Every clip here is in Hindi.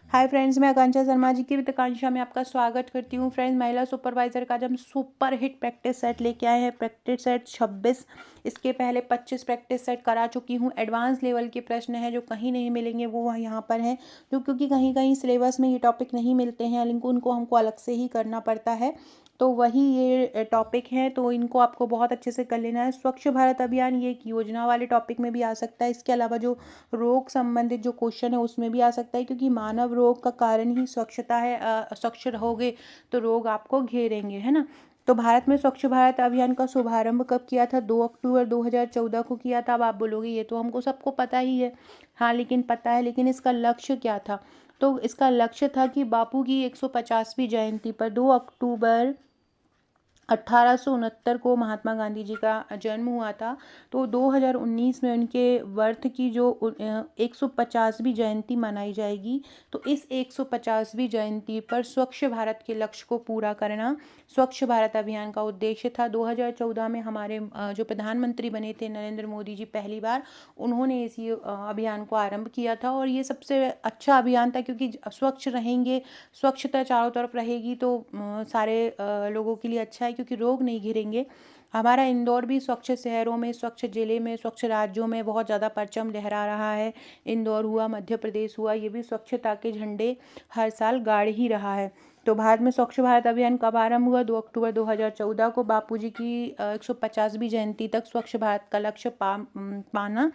हाय फ्रेंड्स, मैं आकांक्षा शर्मा जी की वित्ताकांक्षा में आपका स्वागत करती हूँ। फ्रेंड्स, महिला सुपरवाइजर का जब हम सुपर हिट प्रैक्टिस सेट लेके आए हैं, प्रैक्टिस सेट 26। इसके पहले 25 प्रैक्टिस सेट करा चुकी हूँ। एडवांस लेवल के प्रश्न हैं जो कहीं नहीं मिलेंगे, वो यहाँ पर हैं, जो क्योंकि कहीं कहीं सिलेबस में ये टॉपिक नहीं मिलते हैं, लेकिन उनको हमको अलग से ही करना पड़ता है। तो वही ये टॉपिक हैं, तो इनको आपको बहुत अच्छे से कर लेना है। स्वच्छ भारत अभियान ये एक योजना वाले टॉपिक में भी आ सकता है। इसके अलावा जो रोग संबंधित जो क्वेश्चन है उसमें भी आ सकता है, क्योंकि मानव रोग का कारण ही स्वच्छता है। स्वच्छ रहोगे तो रोग आपको घेरेंगे, है ना। तो भारत में स्वच्छ भारत अभियान का शुभारंभ कब किया था? 2 अक्टूबर 2014 को किया था। अब आप बोलोगे ये तो हमको सबको पता ही है। हाँ, लेकिन पता है, लेकिन इसका लक्ष्य क्या था? तो इसका लक्ष्य था कि बापू की 150वीं जयंती पर 2 अक्टूबर 1869 को महात्मा गांधी जी का जन्म हुआ था। तो 2019 में उनके बर्थ की जो 150वीं जयंती मनाई जाएगी। तो इस 150वीं जयंती पर स्वच्छ भारत के लक्ष्य को पूरा करना स्वच्छ भारत अभियान का उद्देश्य था। 2014 में हमारे जो प्रधानमंत्री बने थे नरेंद्र मोदी जी, पहली बार उन्होंने इसी अभियान को आरंभ किया था। और ये सबसे अच्छा अभियान था, क्योंकि स्वच्छ रहेंगे, स्वच्छता चारों तरफ रहेगी तो सारे लोगों के लिए अच्छा है, क्योंकि रोग नहीं घिरेंगे। हमारा इंदौर भी स्वच्छ शहरों में, स्वच्छ ज़िले में, स्वच्छ राज्यों में बहुत ज़्यादा परचम लहरा रहा है। इंदौर हुआ, मध्य प्रदेश हुआ, ये भी स्वच्छता के झंडे हर साल गाड़ ही रहा है। तो भारत में स्वच्छ भारत अभियान कब आरंभ हुआ? 2 अक्टूबर 2014 को। बापूजी की 150वीं जयंती तक स्वच्छ भारत का लक्ष्य पाना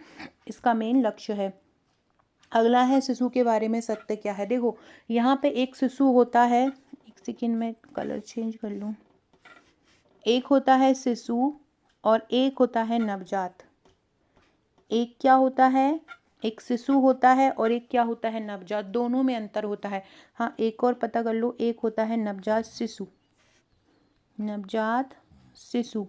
इसका मेन लक्ष्य है। अगला है शिशु के बारे में सत्य क्या है। देखो, यहाँ पे एक शिशु होता है, एक सेकेंड में कलर चेंज कर लूँ। एक होता है शिशु और एक होता है नवजात। एक क्या होता है? एक शिशु होता है और एक क्या होता है? नवजात। दोनों में अंतर होता है। हाँ, एक और पता कर लो, एक होता है नवजात शिशु। नवजात शिशु।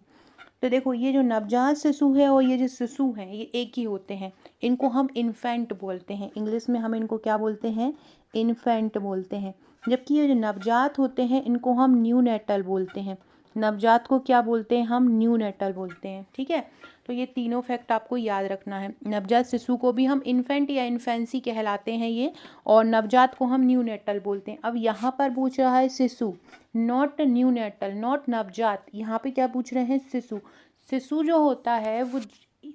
तो देखो, ये जो नवजात शिशु है और ये जो शिशु हैं, ये एक ही होते हैं। इनको हम इन्फेंट बोलते हैं। इंग्लिश में हम इनको क्या बोलते हैं? इन्फेंट बोलते हैं। जबकि ये जो नवजात होते हैं, इनको हम न्यूनेटल बोलते हैं। नवजात को क्या बोलते हैं? हम न्यूनेटल बोलते हैं। ठीक है, तो ये तीनों फैक्ट आपको याद रखना है। नवजात शिशु को भी हम इन्फेंट या इन्फेंसी कहलाते हैं ये, और नवजात को हम न्यूनेटल बोलते हैं। अब यहाँ पर पूछ रहा है शिशु, नॉट न्यूनेटल, नॉट नवजात। यहाँ पे क्या पूछ रहे हैं? शिशु। शिशु जो होता है वो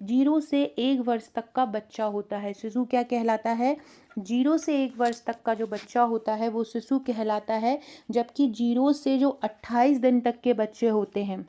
0 से 1 वर्ष तक का बच्चा होता है। शिशु क्या कहलाता है? 0 से 1 वर्ष तक का जो बच्चा होता है वो शिशु कहलाता है। जबकि 0 से जो 28 दिन तक के बच्चे होते हैं,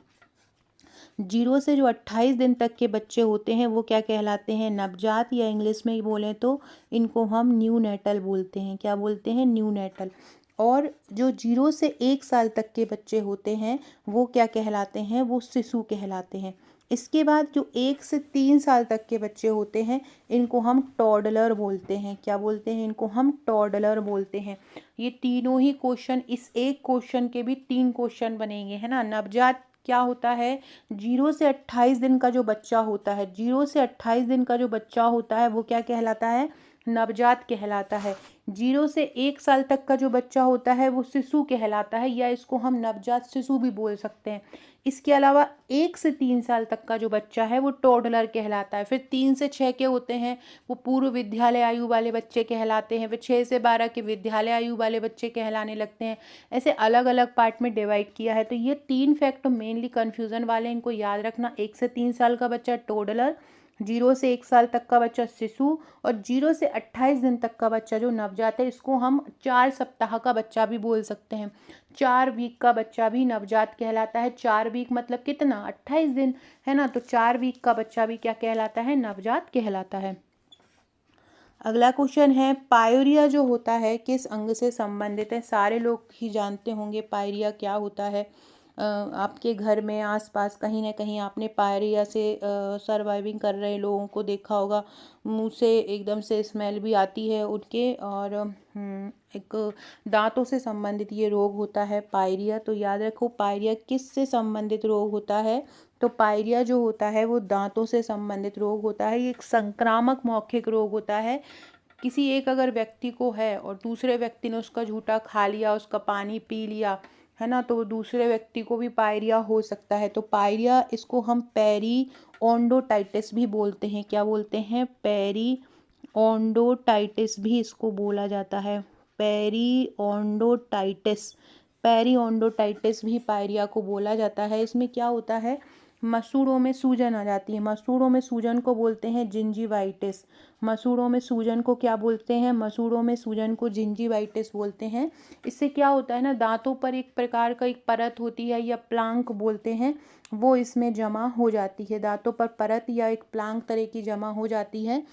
0 से जो 28 दिन तक के बच्चे होते हैं, वो क्या कहलाते हैं? नवजात, या इंग्लिश में बोलें तो इनको हम न्यूनेटल बोलते हैं। क्या बोलते हैं? न्यूनेटल। और जो 0 से 1 साल तक के बच्चे होते हैं वो क्या कहलाते हैं? वो शिशु कहलाते हैं। इसके बाद जो 1 से 3 साल तक के बच्चे होते हैं, इनको हम टॉडलर बोलते हैं। क्या बोलते हैं? इनको हम टॉडलर बोलते हैं। ये तीनों ही क्वेश्चन, इस एक क्वेश्चन के भी 3 क्वेश्चन बनेंगे, है ना। नवजात क्या होता है? 0 से 28 दिन का जो बच्चा होता है, 0 से 28 दिन का जो बच्चा होता है वो क्या कहलाता है? नवजात कहलाता है। 0 से 1 साल तक का जो बच्चा होता है वो शिशु कहलाता है, या इसको हम नवजात शिशु भी बोल सकते हैं। इसके अलावा 1 से 3 साल तक का जो बच्चा है वो टोडलर कहलाता है। फिर 3 से 6 के होते हैं वो पूर्व विद्यालय आयु वाले बच्चे कहलाते हैं। फिर 6 से 12 के विद्यालय आयु वाले बच्चे कहलाने लगते हैं। ऐसे अलग अलग पार्ट में डिवाइड किया है। तो ये 3 फैक्ट मेनली कन्फ्यूज़न वाले हैं, इनको याद रखना। 1 से 3 साल का बच्चा टोडलर, 0 से 1 साल तक का बच्चा शिशु, और 0 से 28 दिन तक का बच्चा जो नवजात है, इसको हम 4 सप्ताह का बच्चा भी बोल सकते हैं। 4 वीक का बच्चा भी नवजात कहलाता है। 4 वीक मतलब कितना? 28 दिन, है ना। तो 4 वीक का बच्चा भी क्या कहलाता है? नवजात कहलाता है। अगला क्वेश्चन है, पायरिया जो होता है किस अंग से संबंधित है? सारे लोग ही जानते होंगे पायरिया क्या होता है। आपके घर में आसपास कहीं ना कहीं आपने पायरिया से सर्वाइविंग कर रहे लोगों को देखा होगा। मुंह से एकदम से स्मेल भी आती है उनके, और एक दांतों से संबंधित ये रोग होता है पायरिया। तो याद रखो, पायरिया किस से संबंधित रोग होता है? तो पायरिया जो होता है वो दांतों से संबंधित रोग होता है। ये एक संक्रामक मौखिक रोग होता है। किसी एक अगर व्यक्ति को है और दूसरे व्यक्ति ने उसका झूठा खा लिया, उसका पानी पी लिया, है ना, तो दूसरे व्यक्ति को भी पायरिया हो सकता है। तो पायरिया, इसको हम पेरी ओंडोटाइटिस भी बोलते हैं। क्या बोलते हैं? पेरी ओंडोटाइटिस भी इसको बोला जाता है। पेरिओन्डोटाइटिस। पेरिओन्डोटाइटिस भी पायरिया को बोला जाता है। इसमें क्या होता है, मसूड़ों में सूजन आ जाती है। मसूड़ों में सूजन को बोलते हैं जिंजीवाइटिस। मसूड़ों में सूजन को क्या बोलते हैं, मसूड़ों में सूजन को जिंजीवाइटिस बोलते हैं। इससे क्या होता है ना, दांतों पर एक प्रकार का एक परत होती है या प्लांक बोलते हैं, वो इसमें जमा हो जाती है। दांतों पर परत या एक प्लांक तरह की जमा हो जाती है।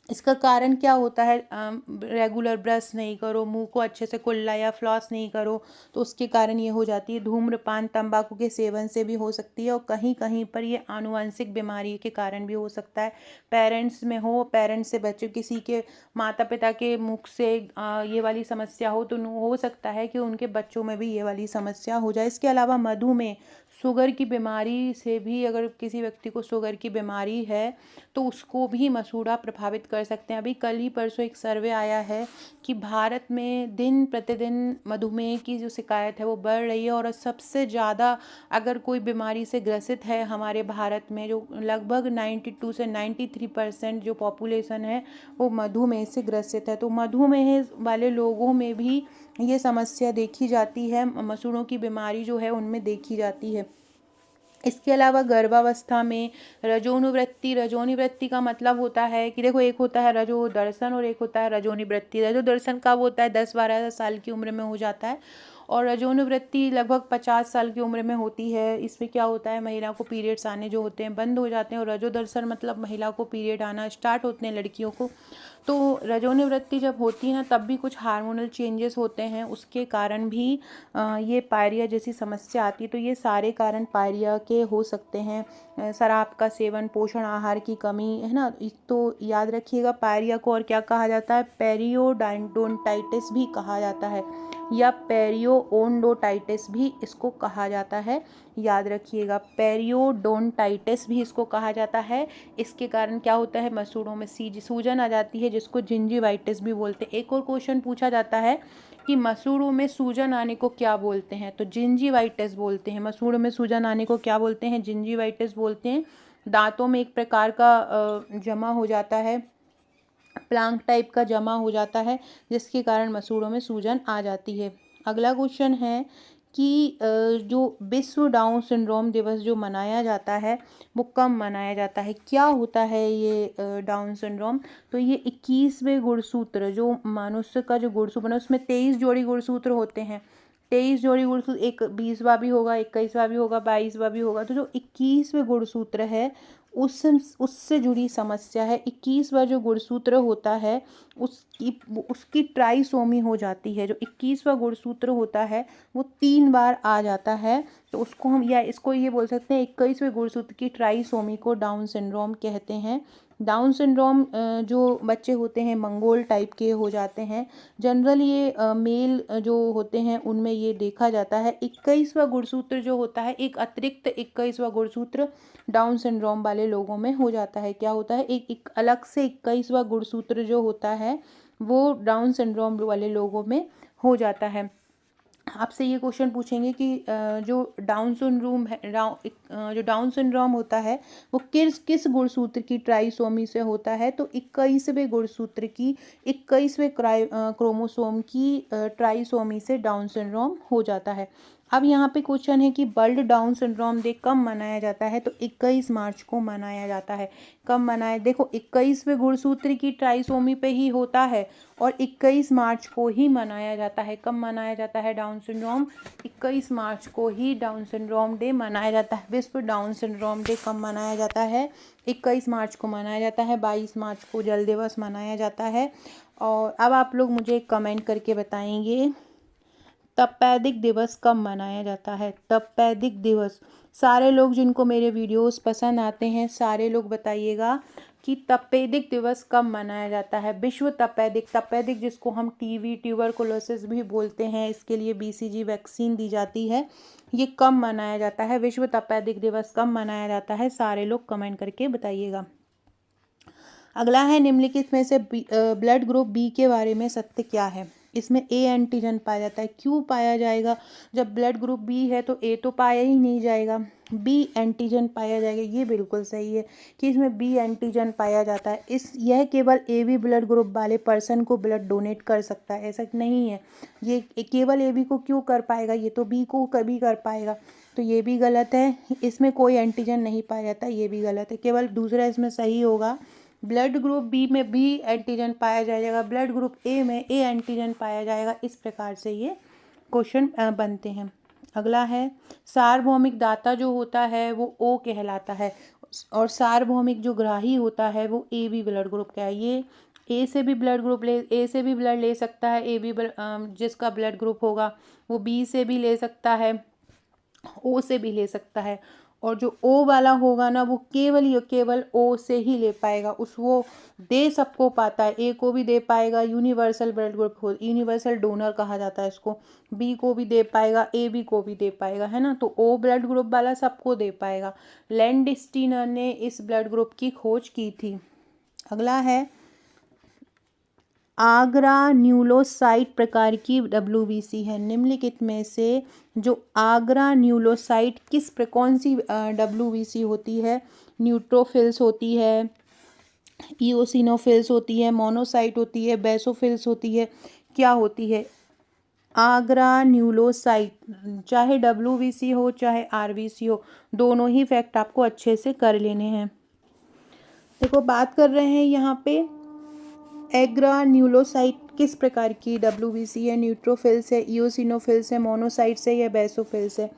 इसका कारण क्या होता है, रेगुलर ब्रश नहीं करो, मुंह को अच्छे से कुल्ला या फ्लॉस नहीं करो, तो उसके कारण ये हो जाती है। धूम्रपान, तंबाकू के सेवन से भी हो सकती है, और कहीं कहीं पर ये आनुवंशिक बीमारी के कारण भी हो सकता है। पेरेंट्स में हो, पेरेंट्स से बच्चे, किसी के माता पिता के मुख से ये वाली समस्या हो, तो हो सकता है कि उनके बच्चों में भी ये वाली समस्या हो जाए। इसके अलावा मधुमेह, शुगर की बीमारी से भी, अगर किसी व्यक्ति को शुगर की बीमारी है तो उसको भी मसूड़ा प्रभावित कर सकते हैं। अभी कल ही परसों एक सर्वे आया है कि भारत में दिन प्रतिदिन मधुमेह की जो शिकायत है वो बढ़ रही है, और सबसे ज़्यादा अगर कोई बीमारी से ग्रसित है हमारे भारत में, जो लगभग 92 से 93% जो पॉपुलेशन है वो मधुमेह से ग्रसित है। तो मधुमेह वाले लोगों में भी ये समस्या देखी जाती है, मसूड़ों की बीमारी जो है उनमें देखी जाती है। इसके अलावा गर्भावस्था में रजोनुवृत्ति, रजोनिवृत्ति का मतलब होता है कि देखो, एक होता है रजो दर्शन और एक होता है रजोनिवृत्ति। रजो दर्शन कब होता है, 10-12 साल की उम्र में हो जाता है, और रजोनिवृत्ति लगभग 50 साल की उम्र में होती है। इसमें क्या होता है, महिला को पीरियड्स आने जो होते हैं बंद हो जाते हैं, और रजो दर्शन मतलब महिला को पीरियड आना स्टार्ट होते हैं, लड़कियों को। तो रजोनिवृत्ति जब होती है ना, तब भी कुछ हार्मोनल चेंजेस होते हैं, उसके कारण भी ये पायरिया जैसी समस्या आती है। तो ये सारे कारण पायरिया के हो सकते हैं। शराब का सेवन, पोषण आहार की कमी, है ना। तो याद रखिएगा, पायरिया को और क्या कहा जाता है, पेरियोडोंटाइटिस भी कहा जाता है, या पेरियोओन्डोटाइटिस भी इसको कहा जाता है। याद रखिएगा, पेरियोडोंटाइटिस भी इसको कहा जाता है। इसके कारण क्या होता है, मसूड़ों में सूजन आ जाती है, जिसको जिंजीवाइटिस भी बोलते हैं। एक और क्वेश्चन पूछा जाता है कि मसूड़ों में सूजन आने को क्या बोलते हैं, तो जिंजीवाइटिस बोलते हैं। मसूड़ों में सूजन आने को क्या बोलते हैं, जिंजीवाइटिस बोलते हैं। दांतों में एक प्रकार का जमा हो जाता है, प्लांक टाइप का जमा हो जाता है, जिसके कारण मसूड़ों में सूजन आ जाती है। अगला क्वेश्चन है कि जो विश्व डाउन सिंड्रोम दिवस जो मनाया जाता है वो कब मनाया जाता है, क्या होता है ये डाउन सिंड्रोम। तो ये 21वें गुणसूत्र, जो मनुष्य का जो गुणसूत्र बना, उसमें 23 जोड़ी गुणसूत्र होते हैं। 23 जोड़ी गुणसूत्र, एक 20वां भी होगा, 21वां भी होगा, 22वां भी होगा। तो जो 21वें गुणसूत्र है उससे जुड़ी समस्या है। 21वां जो गुणसूत्र होता है उसकी ट्राइसोमी हो जाती है। जो 21वां गुणसूत्र होता है वो 3 बार आ जाता है, तो उसको हम, या इसको ये बोल सकते हैं 21वें गुणसूत्र की ट्राइसोमी को डाउन सिंड्रोम कहते हैं। डाउन सिंड्रोम जो बच्चे होते हैं मंगोल टाइप के हो जाते हैं। जनरली ये मेल जो होते हैं उनमें ये देखा जाता है। 21वां गुणसूत्र जो होता है, एक अतिरिक्त 21वां गुणसूत्र डाउन सिंड्रोम वाले लोगों में हो जाता है। क्या होता है, एक अलग से 21वां गुणसूत्र जो होता है वो डाउन सिंड्रोम वाले लोगों में हो जाता है। आपसे ये क्वेश्चन पूछेंगे कि जो डाउन सिंड्रोम है, जो डाउन सिंड्रोम होता है वो किस किस गुणसूत्र की ट्राइसोमी से होता है, तो 21वें गुणसूत्र की 21वें क्रोमोसोम की ट्राइसोमी से डाउन सिंड्रोम हो जाता है। अब यहाँ पे क्वेश्चन है कि वर्ल्ड डाउन सिंड्रोम डे कब मनाया जाता है, तो 21 मार्च को मनाया जाता है। कब मनाया, देखो 21वें गुणसूत्र की ट्राइसोमी पे ही होता है, और 21 मार्च को ही मनाया जाता है। कब मनाया जाता है डाउन सिंड्रोम, 21 मार्च को ही डाउन सिंड्रोम डे मनाया जाता है। विश्व डाउन सिंड्रोम डे कब मनाया जाता है, 21 मार्च को मनाया जाता है। 22 मार्च को जल दिवस मनाया जाता है। और अब आप लोग मुझे कमेंट करके बताएंगे तपेदिक दिवस कब मनाया जाता है। तपेदिक दिवस, सारे लोग जिनको मेरे वीडियोस पसंद आते हैं सारे लोग बताइएगा कि तपेदिक दिवस कब मनाया जाता है। विश्व तपेदिक, तपेदिक जिसको हम टीवी ट्यूबरकुलोसिस भी बोलते हैं, इसके लिए BCG वैक्सीन दी जाती है, ये कब मनाया जाता है, विश्व तपेदिक दिवस कब मनाया जाता है, सारे लोग कमेंट करके बताइएगा। अगला है, निम्नलिखित में से ब्लड ग्रुप बी के बारे में सत्य क्या है। इसमें ए एंटीजन पाया जाता है। क्यों पाया जाएगा? जब ब्लड ग्रुप बी है तो ए तो पाया ही नहीं जाएगा, बी एंटीजन पाया जाएगा। ये बिल्कुल सही है कि इसमें बी एंटीजन पाया जाता है। यह केवल ए बी ब्लड ग्रुप वाले पर्सन को ब्लड डोनेट कर सकता है, ऐसा नहीं है। ये केवल ए बी को क्यों कर पाएगा, ये तो बी को कभी कर पाएगा, तो ये भी गलत है। इसमें कोई एंटीजन नहीं पाया जाता, ये भी गलत है। केवल दूसरा इसमें सही होगा, ब्लड ग्रुप बी में बी एंटीजन पाया जाएगा, ब्लड ग्रुप ए में ए एंटीजन पाया जाएगा। इस प्रकार से ये क्वेश्चन बनते हैं। अगला है सार्वभौमिक दाता जो होता है वो ओ कहलाता है, और सार्वभौमिक जो ग्राही होता है वो ए बी ब्लड ग्रुप का है। ये ए से भी ब्लड ले सकता है, ए बी जिसका ब्लड ग्रुप होगा वो बी से भी ले सकता है, ओ से भी ले सकता है, और जो ओ वाला होगा ना वो केवल ओ से ही ले पाएगा। वो दे सबको पाता है, ए को भी दे पाएगा, यूनिवर्सल ब्लड ग्रुप हो, यूनिवर्सल डोनर कहा जाता है इसको। बी को भी दे पाएगा, ए बी को भी दे पाएगा, है ना। तो ओ ब्लड ग्रुप वाला सबको दे पाएगा। लैंडस्टीनर ने इस ब्लड ग्रुप की खोज की थी। अगला है आग्रान्यूलोसाइट प्रकार की WBC है। निम्नलिखित में से जो आग्रान्यूलोसाइट कौन सी WBC होती है? न्यूट्रोफिल्स होती है, इओसिनोफिल्स होती है, मोनोसाइट होती है, बेसोफिल्स होती है, क्या होती है? आग्रान्यूलोसाइट। चाहे WBC हो चाहे RBC हो, दोनों ही फैक्ट आपको अच्छे से कर लेने हैं। देखो बात कर रहे हैं यहाँ पे एग्रान्यूलोसाइट किस प्रकार की WBC है? न्यूट्रोफिल्स है, इओसिनोफिल्स है, मोनोसाइट्स है या बेसोफिल्स है?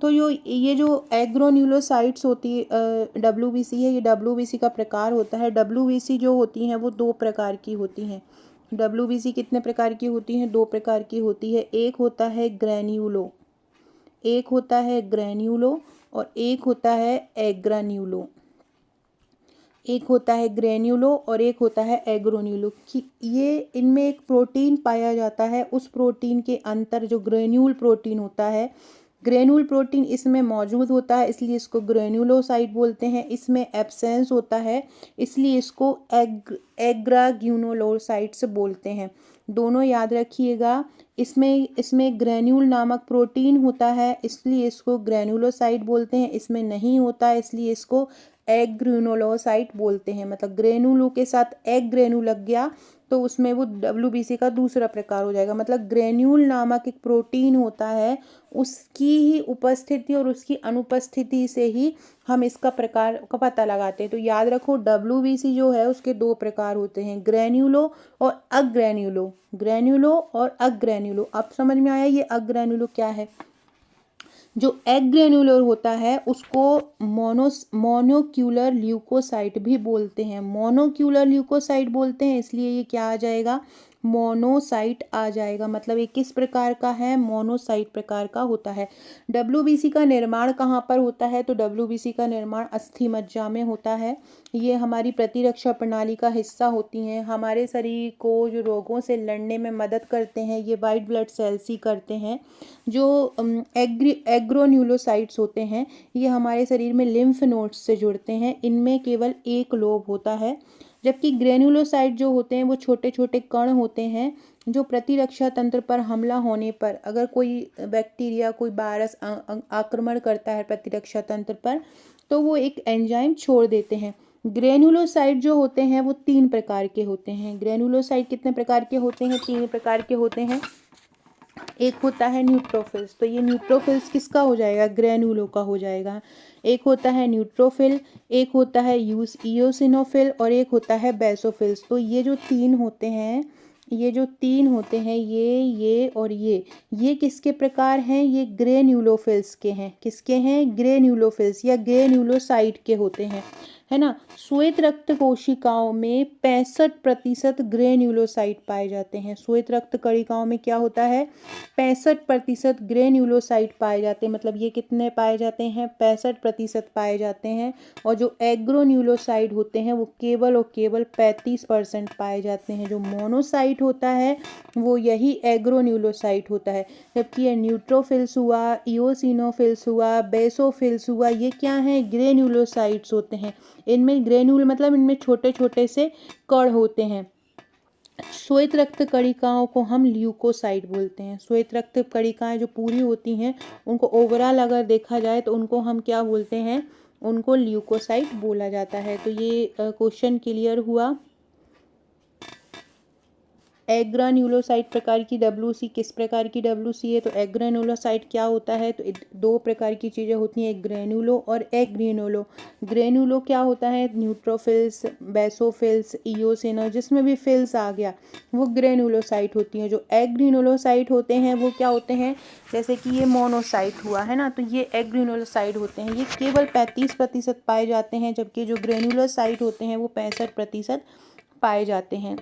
तो ये जो एग्रान्यूलोसाइट्स होती है WBC है, ये WBC का प्रकार होता है। WBC जो होती हैं वो दो प्रकार की होती हैं। WBC कितने प्रकार की होती हैं? दो प्रकार की होती है। एक होता है ग्रैन्यूलो और एक होता है एग्रान्यूलो। एक होता है ग्रेन्यूलो और एक होता है एग्रोन्यूलो। कि ये इनमें एक प्रोटीन पाया जाता है, उस प्रोटीन के अंतर जो ग्रेन्यूल प्रोटीन होता है, ग्रेन्यूल प्रोटीन इसमें मौजूद होता है, इसलिए इसको ग्रेन्यूलोसाइट बोलते हैं। इसमें एब्सेंस होता है, इसलिए इसको एग्राग्यूनोलोसाइट्स बोलते हैं। दोनों याद रखिएगा। इसमें ग्रेन्यूल नामक प्रोटीन होता है, इसलिए इसको ग्रेन्यूलोसाइट बोलते हैं। इसमें नहीं होता है, इसलिए इसको एग्रेनुलोसाइट बोलते हैं। मतलब ग्रेनुलो के साथ एग ग्रेन्यूल लग गया तो उसमें वो WBC का दूसरा प्रकार हो जाएगा। मतलब ग्रेन्यूल नामक एक प्रोटीन होता है, उसकी ही उपस्थिति और उसकी अनुपस्थिति से ही हम इसका प्रकार का पता लगाते हैं। तो याद रखो WBC जो है उसके दो प्रकार होते हैं, ग्रेन्यूलो और अग्रेन्यूलो। अब समझ में आया ये अग्रेन्यूलो क्या है? जो एग्रेन्युलर होता है उसको मोनोक्यूलर ल्यूकोसाइट भी बोलते हैं। मोनोक्यूलर ल्यूकोसाइट बोलते हैं, इसलिए ये क्या आ जाएगा? मोनोसाइट आ जाएगा। मतलब ये किस प्रकार का है? मोनोसाइट प्रकार का होता है। WBC का निर्माण कहाँ पर होता है? तो WBC का निर्माण अस्थि मज्जा में होता है। ये हमारी प्रतिरक्षा प्रणाली का हिस्सा होती हैं, हमारे शरीर को जो रोगों से लड़ने में मदद करते हैं ये वाइट ब्लड सेल्स ही करते हैं। जो एग्रोन्यूलोसाइट्स होते हैं ये हमारे शरीर में लिम्फ नोड्स से जुड़ते हैं, इनमें केवल एक लोब होता है। जबकि ग्रेन्युलोसाइट जो होते हैं वो छोटे छोटे कण होते हैं जो प्रतिरक्षा तंत्र पर हमला होने पर, अगर कोई बैक्टीरिया कोई वायरस आक्रमण करता है प्रतिरक्षा तंत्र पर, तो वो एक एंजाइम छोड़ देते हैं। ग्रेन्युलोसाइट जो होते हैं वो 3 प्रकार के होते हैं। ग्रेन्युलोसाइट कितने प्रकार के होते हैं? 3 प्रकार के होते हैं। एक होता है न्यूट्रोफिल्स, तो ये न्यूट्रोफिल्स किसका हो जाएगा? ग्रेन्युलो का हो जाएगा। एक होता है न्यूट्रोफिल, एक होता है इओसिनोफिल और एक होता है बेसोफिल्स। तो ये जो तीन होते हैं ये और ये किसके प्रकार हैं? ये ग्रेन्युलोफिल्स के हैं। किसके हैं? ग्रेन्युलोफिल्स या ग्रेन्युलोसाइट के होते हैं, है ना। श्वेत रक्त कोशिकाओं में 65% ग्रेन्युलोसाइट पाए जाते हैं। श्वेत रक्त कणिकाओं में क्या होता है? 65% ग्रेन्युलोसाइट पाए जाते हैं। मतलब ये कितने पाए जाते हैं? 65% पाए जाते हैं। और जो एग्रोन्युलोसाइट होते हैं वो केवल और केवल 35% पाए जाते हैं। जो मोनोसाइट होता है वो यही एग्रोन्युलोसाइट होता है। जबकि ये न्यूट्रोफिल्स हुआ, इओसिनोफिल्स हुआ, बेसोफिल्स हुआ, ये क्या है? ग्रेन्युलोसाइट्स होते हैं। इनमें ग्रेन्यूल मतलब इनमें छोटे छोटे से कण होते हैं। श्वेत रक्त कणिकाओं को हम ल्यूकोसाइट बोलते हैं। श्वेत रक्त कणिकाएं जो पूरी होती हैं उनको ओवरऑल अगर देखा जाए तो उनको हम क्या बोलते हैं, उनको ल्यूकोसाइट बोला जाता है। तो ये क्वेश्चन क्लियर हुआ। एग्रान्युलोसाइट प्रकार की डब्ल्यूसी किस प्रकार की डब्ल्यूसी है, तो एग्रान्युलोसाइट क्या होता है, तो दो प्रकार की चीज़ें होती हैं, एक ग्रेनुलो और एक ग्रेनुलो। ग्रेनुलो क्या होता है, न्यूट्रोफिल्स, बेसोफिल्स, इओसिनो, जिसमें भी फिल्स आ गया वो ग्रेनुलोसाइट होती हैं। जो एग्रेनुलोसाइट होते हैं वो क्या होते हैं, जैसे कि ये मोनोसाइट हुआ है ना, तो ये एग्रेनुलोसाइट होते हैं। ये केवल 35% पाए जाते हैं, जबकि जो ग्रेनुलोसाइट होते हैं वो 65% पाए जाते हैं।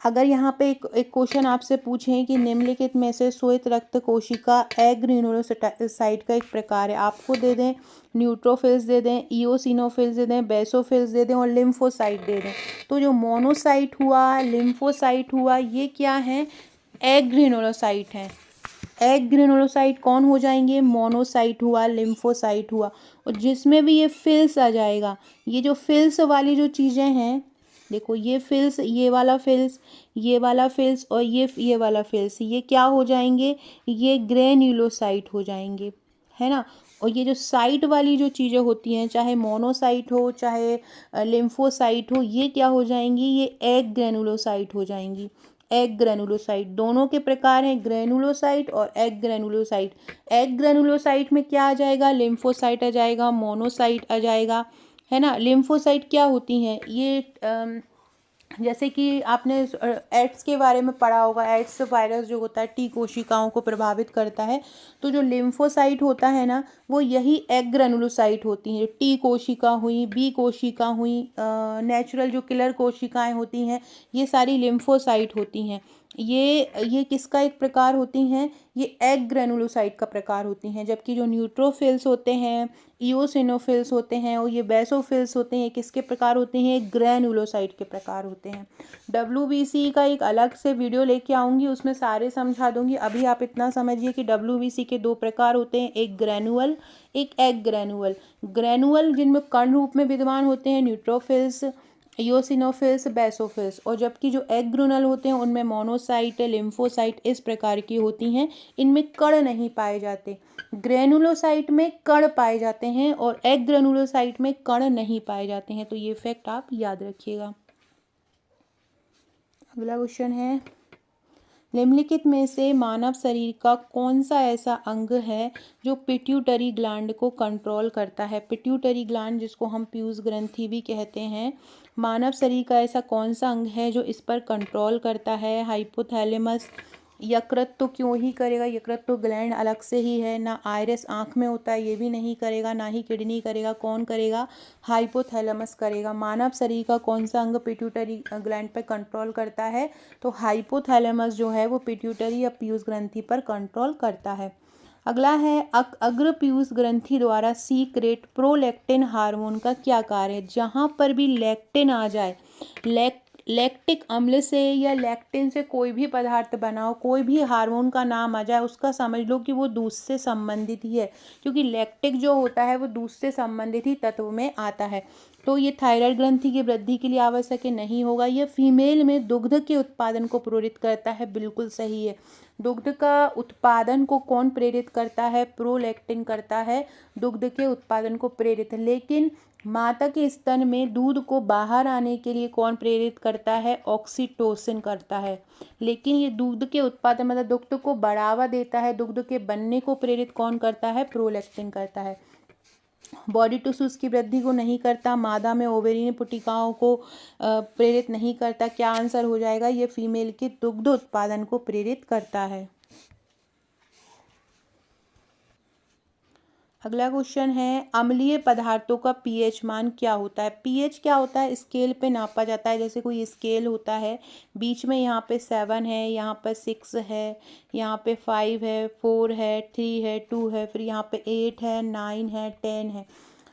अगर यहाँ पे एक क्वेश्चन आपसे पूछें कि निम्नलिखित में से श्वेत रक्त कोशिका एग्रेनुलोसाइट का एक प्रकार है, आपको दे दें न्यूट्रोफिल्स दे दें, इओसिनोफिल्स दे दें, बेसोफिल्स दे दें और लिम्फोसाइट दे दें, तो जो मोनोसाइट हुआ, लिम्फोसाइट हुआ, ये क्या है, एग्रेनुलोसाइट हैं। एग्रेनुलोसाइट कौन हो जाएंगे, मोनोसाइट हुआ, लिम्फोसाइट हुआ। और जिसमें भी ये फिल्स आ जाएगा, ये जो फिल्स वाली जो चीज़ें हैं, देखो ये फिल्स, ये वाला फिल्स, ये वाला फिल्स और ये वाला फिल्स, ये क्या हो जाएंगे, ये ग्रेन्युलोसाइट हो जाएंगे, है ना। और ये जो साइट वाली जो चीज़ें होती हैं, चाहे मोनोसाइट हो चाहे लिम्फोसाइट हो, ये क्या हो जाएंगी, ये एग ग्रेनुलोसाइट हो जाएंगी। एग ग्रेनुलोसाइट दोनों के प्रकार हैं, ग्रेनुलोसाइट और एग ग्रेनुलोसाइट। एग ग्रेनुलोसाइट में क्या आ जाएगा, लिम्फोसाइट आ जाएगा, मोनोसाइट आ जाएगा, है ना। लिम्फोसाइट क्या होती हैं, ये जैसे कि आपने एड्स के बारे में पढ़ा होगा, एड्स वायरस जो होता है टी कोशिकाओं को प्रभावित करता है, तो जो लिम्फोसाइट होता है ना, वो यही एग ग्रेनुलोसाइट होती हैं। टी कोशिका हुई, बी कोशिका हुई, नेचुरल जो किलर कोशिकाएं होती हैं, ये सारी लिम्फोसाइट होती हैं। ये किसका एक प्रकार होती हैं, ये एग ग्रेनुलोसाइट का प्रकार होती हैं। जबकि जो न्यूट्रोफिल्स होते हैं, इओसिनोफिल्स होते हैं और ये बेसोफिल्स होते हैं, किसके प्रकार होते हैं, ग्रेनुलोसाइट के प्रकार होते हैं। डब्ल्यूबीसी का एक अलग से वीडियो लेके आऊँगी, उसमें सारे समझा दूंगी। अभी आप इतना समझिए कि डब्ल्यूबीसी के दो प्रकार होते हैं, एक ग्रेनुअल, एक एग ग्रेनुअल। ग्रेनुअल जिनमें कण रूप में विद्यमान होते हैं न्यूट्रोफिल्स, इओसिनोफिल्स, बेसोफिल्स, और जबकि जो एग ग्रेनुअल होते हैं उनमें मोनोसाइट, लिम्फोसाइट इस प्रकार की होती हैं, इनमें कण नहीं पाए जाते। ग्रेनुलोसाइट में कण पाए जाते हैं और एग ग्रेनुलोसाइट में कण नहीं पाए जाते हैं। तो ये फैक्ट आप याद रखिएगा। अगला क्वेश्चन है, निम्नलिखित में से मानव शरीर का कौन सा ऐसा अंग है जो पिट्यूटरी ग्लैंड को कंट्रोल करता है। पिट्यूटरी ग्लैंड जिसको हम पीयूष ग्रंथि भी कहते हैं, मानव शरीर का ऐसा कौन सा अंग है जो इस पर कंट्रोल करता है। हाइपोथैलेमस। यकृत तो क्यों ही करेगा, यकृत तो ग्लैंड अलग से ही है ना। आयरिस आँख में होता है, ये भी नहीं करेगा, ना ही किडनी करेगा। कौन करेगा, हाइपोथैलेमस करेगा। मानव शरीर का कौन सा अंग पिट्यूटरी ग्लैंड पर कंट्रोल करता है, तो हाइपोथैलेमस जो है वो पिट्यूटरी या पीयूष ग्रंथि पर कंट्रोल करता है। अगला है, अग्र पीयूष ग्रंथि द्वारा सीक्रेट प्रोलैक्टिन हार्मोन का क्या कार्य है। जहाँ पर भी लैक्टिन आ जाए, लैक्टिक अम्ल से या लैक्टिन से कोई भी पदार्थ बनाओ, कोई भी हार्मोन का नाम आ जाए, उसका समझ लो कि वो दूध से संबंधित ही है, क्योंकि लैक्टिक जो होता है वो दूध से संबंधित ही तत्व में आता है। तो ये थायराइड ग्रंथि की वृद्धि के लिए आवश्यक नहीं होगा। ये फीमेल में दुग्ध के उत्पादन को प्रेरित करता है, बिल्कुल सही है। दुग्ध का उत्पादन को कौन प्रेरित करता है, प्रोलैक्टिन करता है दुग्ध के उत्पादन को प्रेरित। लेकिन माता के स्तन में दूध को बाहर आने के लिए कौन प्रेरित करता है, ऑक्सीटोसिन करता है। लेकिन ये दूध के उत्पादन मतलब दुग्ध को बढ़ावा देता है, दुग्ध के बनने को प्रेरित कौन करता है, प्रोलैक्टिन करता है। बॉडी टिश्यूज की वृद्धि को नहीं करता, मादा में ओवेरियन पुटिकाओं को प्रेरित नहीं करता। क्या आंसर हो जाएगा, ये फीमेल के दुग्ध उत्पादन को प्रेरित करता है। अगला क्वेश्चन है, अम्लीय पदार्थों का पीएच मान क्या होता है। पीएच क्या होता है, स्केल पे नापा जाता है। जैसे कोई स्केल होता है, बीच में यहाँ पे 7 है, यहाँ पर 6 है, यहाँ पे 5 है, 4 है, 3 है, 2 है, फिर यहाँ पे 8 है, 9 है, 10 है।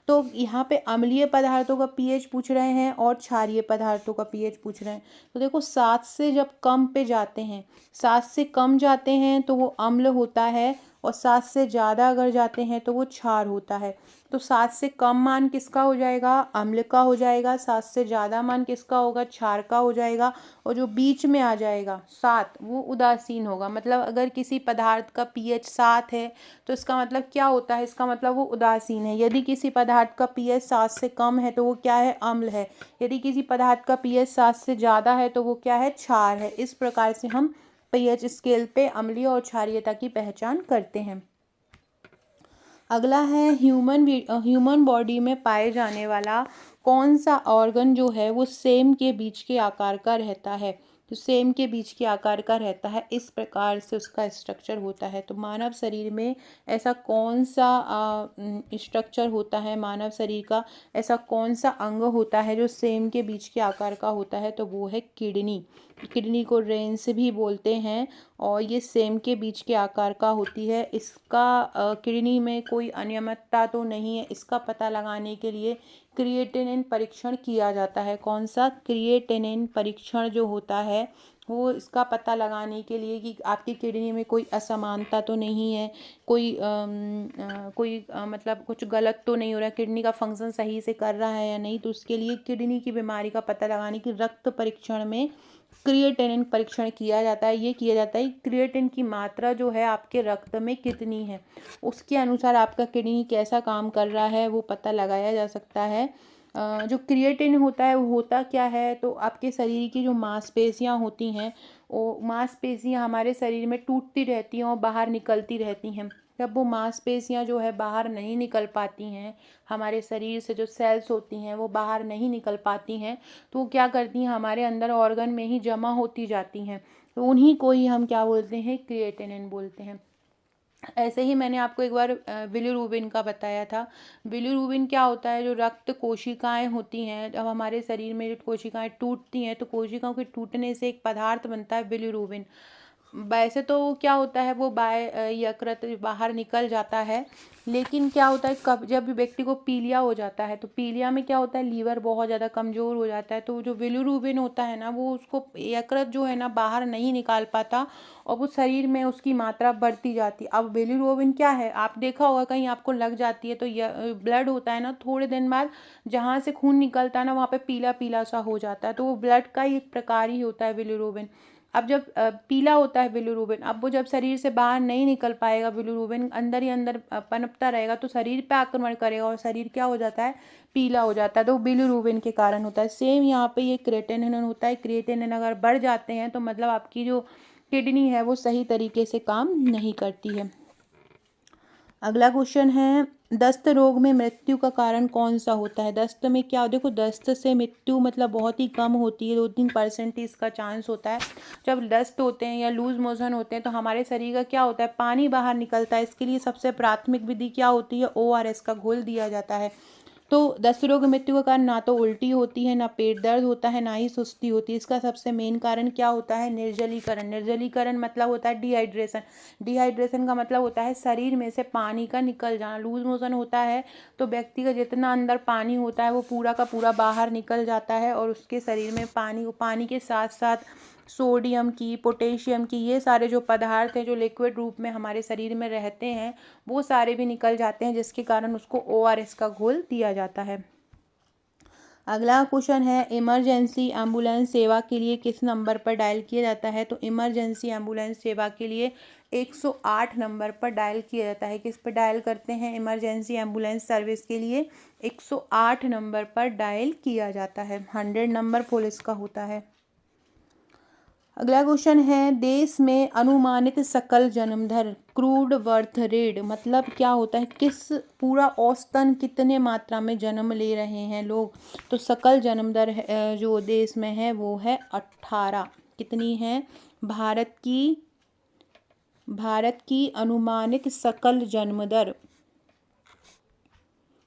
तो यहाँ पे अम्लीय पदार्थों का पीएच पूछ रहे हैं और क्षारीय पदार्थों का पीएच पूछ रहे हैं। तो देखो 7 से जब कम पे जाते हैं, 7 से कम जाते हैं तो वो अम्ल होता है, और 7 से ज़्यादा अगर जाते हैं तो वो क्षार होता है। तो 7 से कम मान किसका हो जाएगा? अम्ल का हो जाएगा। 7 से ज़्यादा मान किसका होगा? क्षार का हो जाएगा। और जो बीच में आ जाएगा 7, वो उदासीन होगा। मतलब अगर किसी पदार्थ का पीएच 7 है तो इसका मतलब क्या होता है? इसका मतलब वो उदासीन है। यदि किसी पदार्थ का पीएच 7 से कम है तो वो क्या है? अम्ल है। यदि किसी पदार्थ का पीएच 7 से ज़्यादा है तो वो क्या है? क्षार है। इस प्रकार से हम पीएच स्केल पे अम्लीय और क्षारीयता की पहचान करते हैं। अगला है ह्यूमन बॉडी में पाए जाने वाला कौन सा ऑर्गन जो है वो सेम के बीच के आकार का रहता है? तो सेम के बीच के आकार का रहता है, इस प्रकार से उसका स्ट्रक्चर होता है। तो मानव शरीर में ऐसा कौन सा स्ट्रक्चर होता है? मानव शरीर का ऐसा कौन सा अंग होता है जो सेम के बीच के आकार का होता है? तो वो है किडनी। किडनी को रेन्स भी बोलते हैं और ये सेम के बीच के आकार का होती है। इसका किडनी में कोई अनियमितता तो नहीं है, इसका पता लगाने के लिए क्रिएटिनिन परीक्षण किया जाता है। कौन सा? क्रिएटिनिन परीक्षण जो होता है वो इसका पता लगाने के लिए कि आपकी किडनी में कोई असमानता तो नहीं है, मतलब कुछ गलत तो नहीं हो रहा है, किडनी का फंक्शन सही से कर रहा है या नहीं। तो उसके लिए किडनी की बीमारी का पता लगाने की रक्त परीक्षण में क्रिएटिनिन परीक्षण किया जाता है। ये किया जाता है क्रिएटिन की मात्रा जो है आपके रक्त में कितनी है, उसके अनुसार आपका किडनी कैसा काम कर रहा है वो पता लगाया जा सकता है। जो क्रिएटिन होता है वो होता क्या है? तो आपके शरीर की जो मांसपेशियां होती हैं, वो मांसपेशियां हमारे शरीर में टूटती रहती हैं और बाहर निकलती रहती हैं। जब वो मांसपेशियां जो है बाहर नहीं निकल पाती हैं, हमारे शरीर से जो सेल्स होती हैं वो बाहर नहीं निकल पाती हैं, तो वो क्या करती हैं? हमारे अंदर ऑर्गन में ही जमा होती जाती हैं। तो उन्हीं को ही हम क्या बोलते हैं? क्रिएटिनिन बोलते हैं। ऐसे ही मैंने आपको एक बार बिलीरुबिन का बताया था। बिलीरुबिन क्या होता है? जो रक्त कोशिकाएं होती हैं, जब हमारे शरीर में जो कोशिकाएं टूटती हैं तो कोशिकाओं के टूटने से एक पदार्थ बनता है बिलीरुबिन। वैसे तो क्या होता है वो यकृत बाहर निकल जाता है, लेकिन क्या होता है कब जब व्यक्ति को पीलिया हो जाता है तो पीलिया में क्या होता है? लीवर बहुत ज़्यादा कमज़ोर हो जाता है, तो जो बिलीरुबिन होता है ना वो उसको यकृत जो है ना बाहर नहीं निकाल पाता और वो शरीर में उसकी मात्रा बढ़ती जाती है। अब बिलीरुबिन क्या है? आप देखा होगा कहीं आपको लग जाती है तो ब्लड होता है ना, थोड़े दिन बाद जहाँ से खून निकलता है ना वहाँ पे पीला पीला सा हो जाता है, तो वो ब्लड का ही एक प्रकार ही होता है बिलीरुबिन। अब जब पीला होता है बिलीरुबिन, अब वो जब शरीर से बाहर नहीं निकल पाएगा, बिलीरुबिन अंदर ही अंदर पनपता रहेगा तो शरीर पे आक्रमण करेगा और शरीर क्या हो जाता है? पीला हो जाता है। तो बिलीरुबिन के कारण होता है। सेम यहाँ पे ये क्रिएटिनिन होता है। क्रिएटिनिन अगर बढ़ जाते हैं तो मतलब आपकी जो किडनी है वो सही तरीके से काम नहीं करती है। अगला क्वेश्चन है, दस्त रोग में मृत्यु का कारण कौन सा होता है? दस्त में क्या? देखो, दस्त से मृत्यु मतलब बहुत ही कम होती है, 2-3% इसका चांस होता है। जब दस्त होते हैं या लूज मोशन होते हैं तो हमारे शरीर का क्या होता है? पानी बाहर निकलता है। इसके लिए सबसे प्राथमिक विधि क्या होती है? ORS का घोल दिया जाता है। तो दस्त रोग मृत्यु का कारण ना तो उल्टी होती है, ना पेट दर्द होता है, ना ही सुस्ती होती है। इसका सबसे मेन कारण क्या होता है? निर्जलीकरण। निर्जलीकरण मतलब होता है डिहाइड्रेशन। डिहाइड्रेशन का मतलब होता है शरीर में से पानी का निकल जाना। लूज मोशन होता है तो व्यक्ति का जितना अंदर पानी होता है वो पूरा का पूरा बाहर निकल जाता है और उसके शरीर में पानी के साथ साथ सोडियम की, पोटेशियम की, ये सारे जो पदार्थ हैं जो लिक्विड रूप में हमारे शरीर में रहते हैं वो सारे भी निकल जाते हैं, जिसके कारण उसको ORS का घोल दिया जाता है। अगला क्वेश्चन है, इमरजेंसी एम्बुलेंस सेवा के लिए किस नंबर पर डायल किया जाता है? तो इमरजेंसी एम्बुलेंस सेवा के लिए 108 नंबर पर डायल किया जाता है। किस पर डायल करते हैं? इमरजेंसी एम्बुलेंस सर्विस के लिए 108 नंबर पर डायल किया जाता है। 100 नंबर पुलिस का होता है। अगला क्वेश्चन है, देश में अनुमानित सकल जन्म दर क्रूड बर्थ रेट मतलब क्या होता है? किस पूरा औसतन कितने मात्रा में जन्म ले रहे हैं लोग? तो सकल जन्म दर जो देश में है वो है 18। कितनी है? भारत की अनुमानित सकल जन्म दर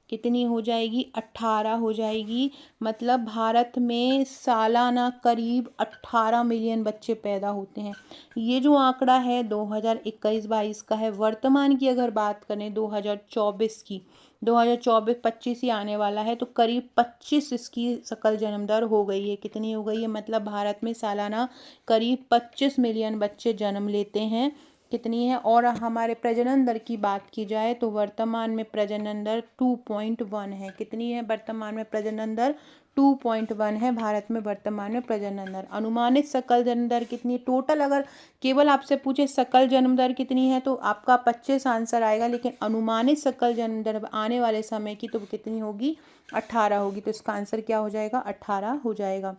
कितनी हो जाएगी? 18 हो जाएगी। मतलब भारत में सालाना करीब 18 मिलियन बच्चे पैदा होते हैं। ये जो आंकड़ा है 2021-22 का है। वर्तमान की अगर बात करें 2024 की, 2024-25 ही आने वाला है, तो करीब 25 इसकी सकल जन्म दर हो गई है। कितनी हो गई है? मतलब भारत में सालाना करीब 25 मिलियन बच्चे जन्म लेते हैं। कितनी है। और हमारे प्रजनन दर की बात की जाए तो वर्तमान में प्रजनन दर 2.1 है। कितनी है वर्तमान में प्रजनन दर? 2.1 है भारत में वर्तमान में प्रजनन दर। अनुमानित सकल जन्म दर कितनी है? टोटल अगर केवल आपसे पूछे सकल जन्म दर कितनी है तो आपका 25 आंसर आएगा, लेकिन अनुमानित सकल जन्म दर आने वाले समय की तो कितनी होगी? 18 होगी। तो इसका आंसर क्या हो जाएगा? 18 हो जाएगा।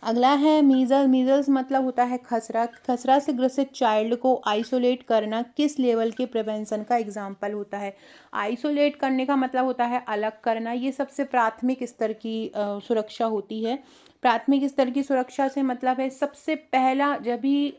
अगला है मीजल्स। मीजल्स मतलब होता है खसरा। खसरा से ग्रसित चाइल्ड को आइसोलेट करना किस लेवल के प्रिवेंशन का एग्जाम्पल होता है? आइसोलेट करने का मतलब होता है अलग करना। ये सबसे प्राथमिक स्तर की सुरक्षा होती है। प्राथमिक स्तर की सुरक्षा से मतलब है सबसे पहला जब भी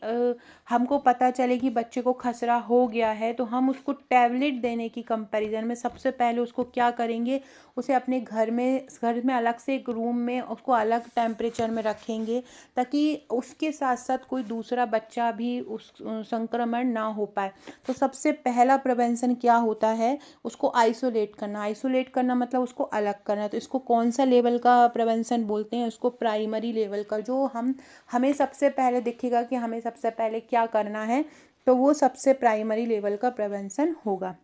हमको पता चले कि बच्चे को खसरा हो गया है तो हम उसको टैबलेट देने की कंपैरिजन में सबसे पहले उसको क्या करेंगे? उसे अपने घर में अलग से एक रूम में उसको अलग टेम्परेचर में रखेंगे, ताकि उसके साथ साथ कोई दूसरा बच्चा भी उस संक्रमण ना हो पाए। तो सबसे पहला प्रिवेंशन क्या होता है? उसको आइसोलेट करना। आइसोलेट करना मतलब उसको अलग करना। तो इसको कौन सा लेवल का प्रिवेंशन बोलते हैं? उसको प्राइमरी लेवल का। जो हमें सबसे पहले दिखेगा कि हमें सबसे पहले क्या करना है, तो वो सबसे प्राइमरी लेवल का प्रिवेंशन होगा।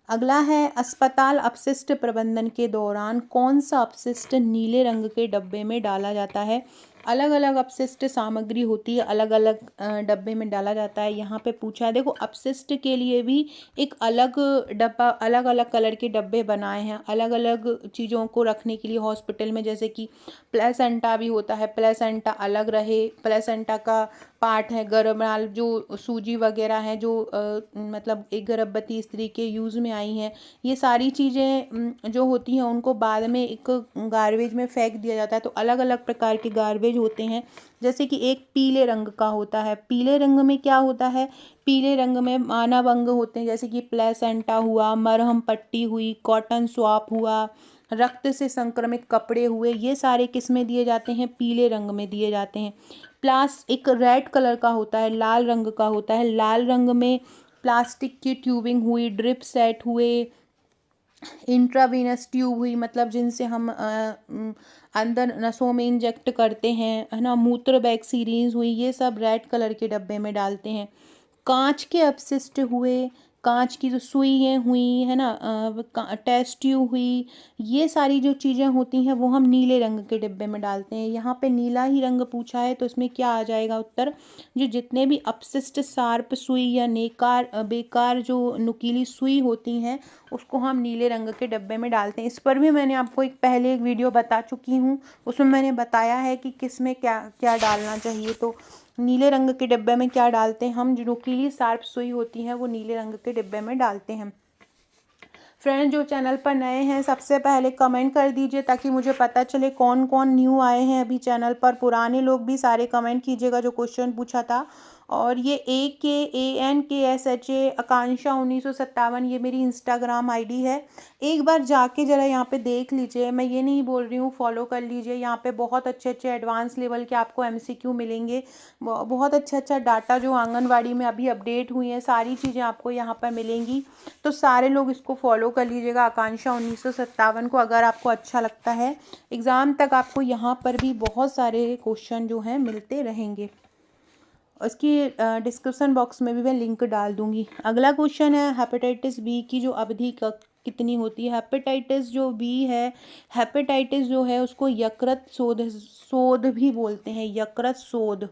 अगला है अस्पताल अपशिष्ट प्रबंधन के दौरान कौन सा अपशिष्ट नीले रंग के डब्बे में डाला जाता है? अलग अलग अपशिष्ट सामग्री होती है, अलग अलग डब्बे में डाला जाता है। यहाँ पे पूछा है, देखो अपशिष्ट के लिए भी एक अलग डब्बा, अलग अलग कलर के डब्बे बनाए हैं अलग अलग चीज़ों को रखने के लिए हॉस्पिटल में। जैसे कि प्लेसेंटा भी होता है, प्लेसेंटा अलग रहे, प्लेसेंटा का पार्ट है गर्भनाल, जो सूजी वगैरह है जो मतलब एक गर्भवती स्त्री के यूज़ में आई हैं, ये सारी चीज़ें जो होती हैं उनको बाद में एक गार्बेज में फेंक दिया जाता है। तो अलग अलग प्रकार के गार्बेज होते हैं। जैसे कि एक पीले रंग का होता है। पीले रंग में क्या होता है? पीले रंग में मानव अंग होते हैं, जैसे कि प्लेसेंटा हुआ, मरहम पट्टी हुई, कॉटन स्वैप हुआ, रक्त से संक्रमित कपड़े हुए। ये सारे किस में दिए जाते हैं? पीले रंग में दिए जाते हैं। एक रेड कलर का होता है, लाल रंग का होता है। लाल रंग में प्लास्टिक की ट्यूबिंग हुई, ड्रिप सेट हुए, इंट्रावीनस ट्यूब हुई, मतलब जिनसे हम अंदर नसों में इंजेक्ट करते हैं, है ना। मूत्र बैग सीरीज हुई, ये सब रेड कलर के डब्बे में डालते हैं। कांच के अपशिष्ट हुए, कांच की जो सुइयाँ हुई, है ना, टेस्ट ट्यूब हुई, ये सारी जो चीज़ें होती हैं वो हम नीले रंग के डिब्बे में डालते हैं। यहाँ पे नीला ही रंग पूछा है तो इसमें क्या आ जाएगा उत्तर? जो जितने भी अपशिष्ट शार्प सुई या बेकार जो नुकीली सुई होती हैं उसको हम नीले रंग के डब्बे में डालते हैं। इस पर भी मैंने आपको पहले एक वीडियो बता चुकी हूँ, उसमें मैंने बताया है कि किस में क्या क्या डालना चाहिए। तो नीले रंग के डिब्बे में क्या डालते हैं हम? जो नुकीली शार्प सुई होती है वो नीले रंग के डिब्बे में डालते हैं। फ्रेंड्स, जो चैनल पर नए हैं सबसे पहले कमेंट कर दीजिए ताकि मुझे पता चले कौन कौन न्यू आए हैं अभी चैनल पर। पुराने लोग भी सारे कमेंट कीजिएगा जो क्वेश्चन पूछा था। और ये AKANKSHA आकांक्षा 1957 ये मेरी इंस्टाग्राम आईडी है। एक बार जाके ज़रा यहाँ पे देख लीजिए। मैं ये नहीं बोल रही हूँ, फॉलो कर लीजिए। यहाँ पे बहुत अच्छे अच्छे एडवांस लेवल के आपको MCQ मिलेंगे। बहुत अच्छा अच्छा डाटा जो आंगनवाड़ी में अभी अपडेट हुई हैं सारी चीज़ें आपको यहाँ पर मिलेंगी। तो सारे लोग इसको फॉलो कर लीजिएगा, आकांक्षा 1957 को, अगर आपको अच्छा लगता है। एग्ज़ाम तक आपको यहाँ पर भी बहुत सारे क्वेश्चन जो हैं मिलते रहेंगे। उसकी डिस्क्रिप्शन बॉक्स में भी मैं लिंक डाल दूँगी। अगला क्वेश्चन है हेपेटाइटिस बी की जो अवधि कितनी होती है? हेपेटाइटिस जो बी है, हेपेटाइटिस जो है उसको यकृत शोध भी बोलते हैं, यकृत शोध,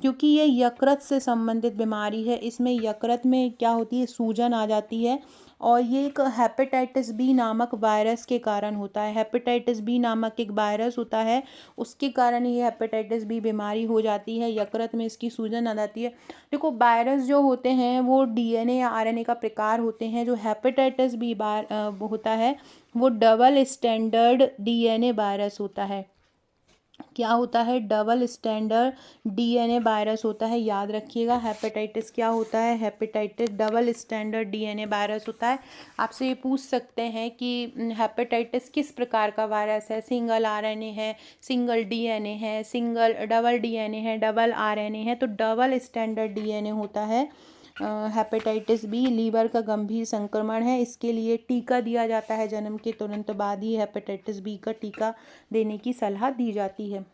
क्योंकि ये यकृत से संबंधित बीमारी है। इसमें यकृत में क्या होती है? सूजन आ जाती है और ये एक हेपेटाइटिस बी नामक वायरस के कारण होता है। हेपेटाइटिस बी नामक एक वायरस होता है, उसके कारण ये हेपेटाइटिस बी बीमारी हो जाती है, यकृत में इसकी सूजन आ जाती है। देखो वायरस जो होते हैं वो DNA या RNA का प्रकार होते हैं। जो हेपेटाइटिस बी होता है वो डबल स्टैंडर्ड DNA वायरस होता है। क्या होता है? डबल स्टैंडर्ड DNA वायरस होता है। याद रखिएगा हेपेटाइटिस क्या होता है? Hepatitis double standard DNA virus होता है। आपसे ये पूछ सकते हैं कि हेपेटाइटिस किस प्रकार का वायरस है? सिंगल RNA है, सिंगल DNA है, डबल DNA है, डबल RNA है। तो डबल स्टैंडर्ड DNA होता है हेपेटाइटिस बी। लीवर का गंभीर संक्रमण है, इसके लिए टीका दिया जाता है। जन्म के तुरंत बाद ही हेपेटाइटिस बी का टीका देने की सलाह दी जाती है।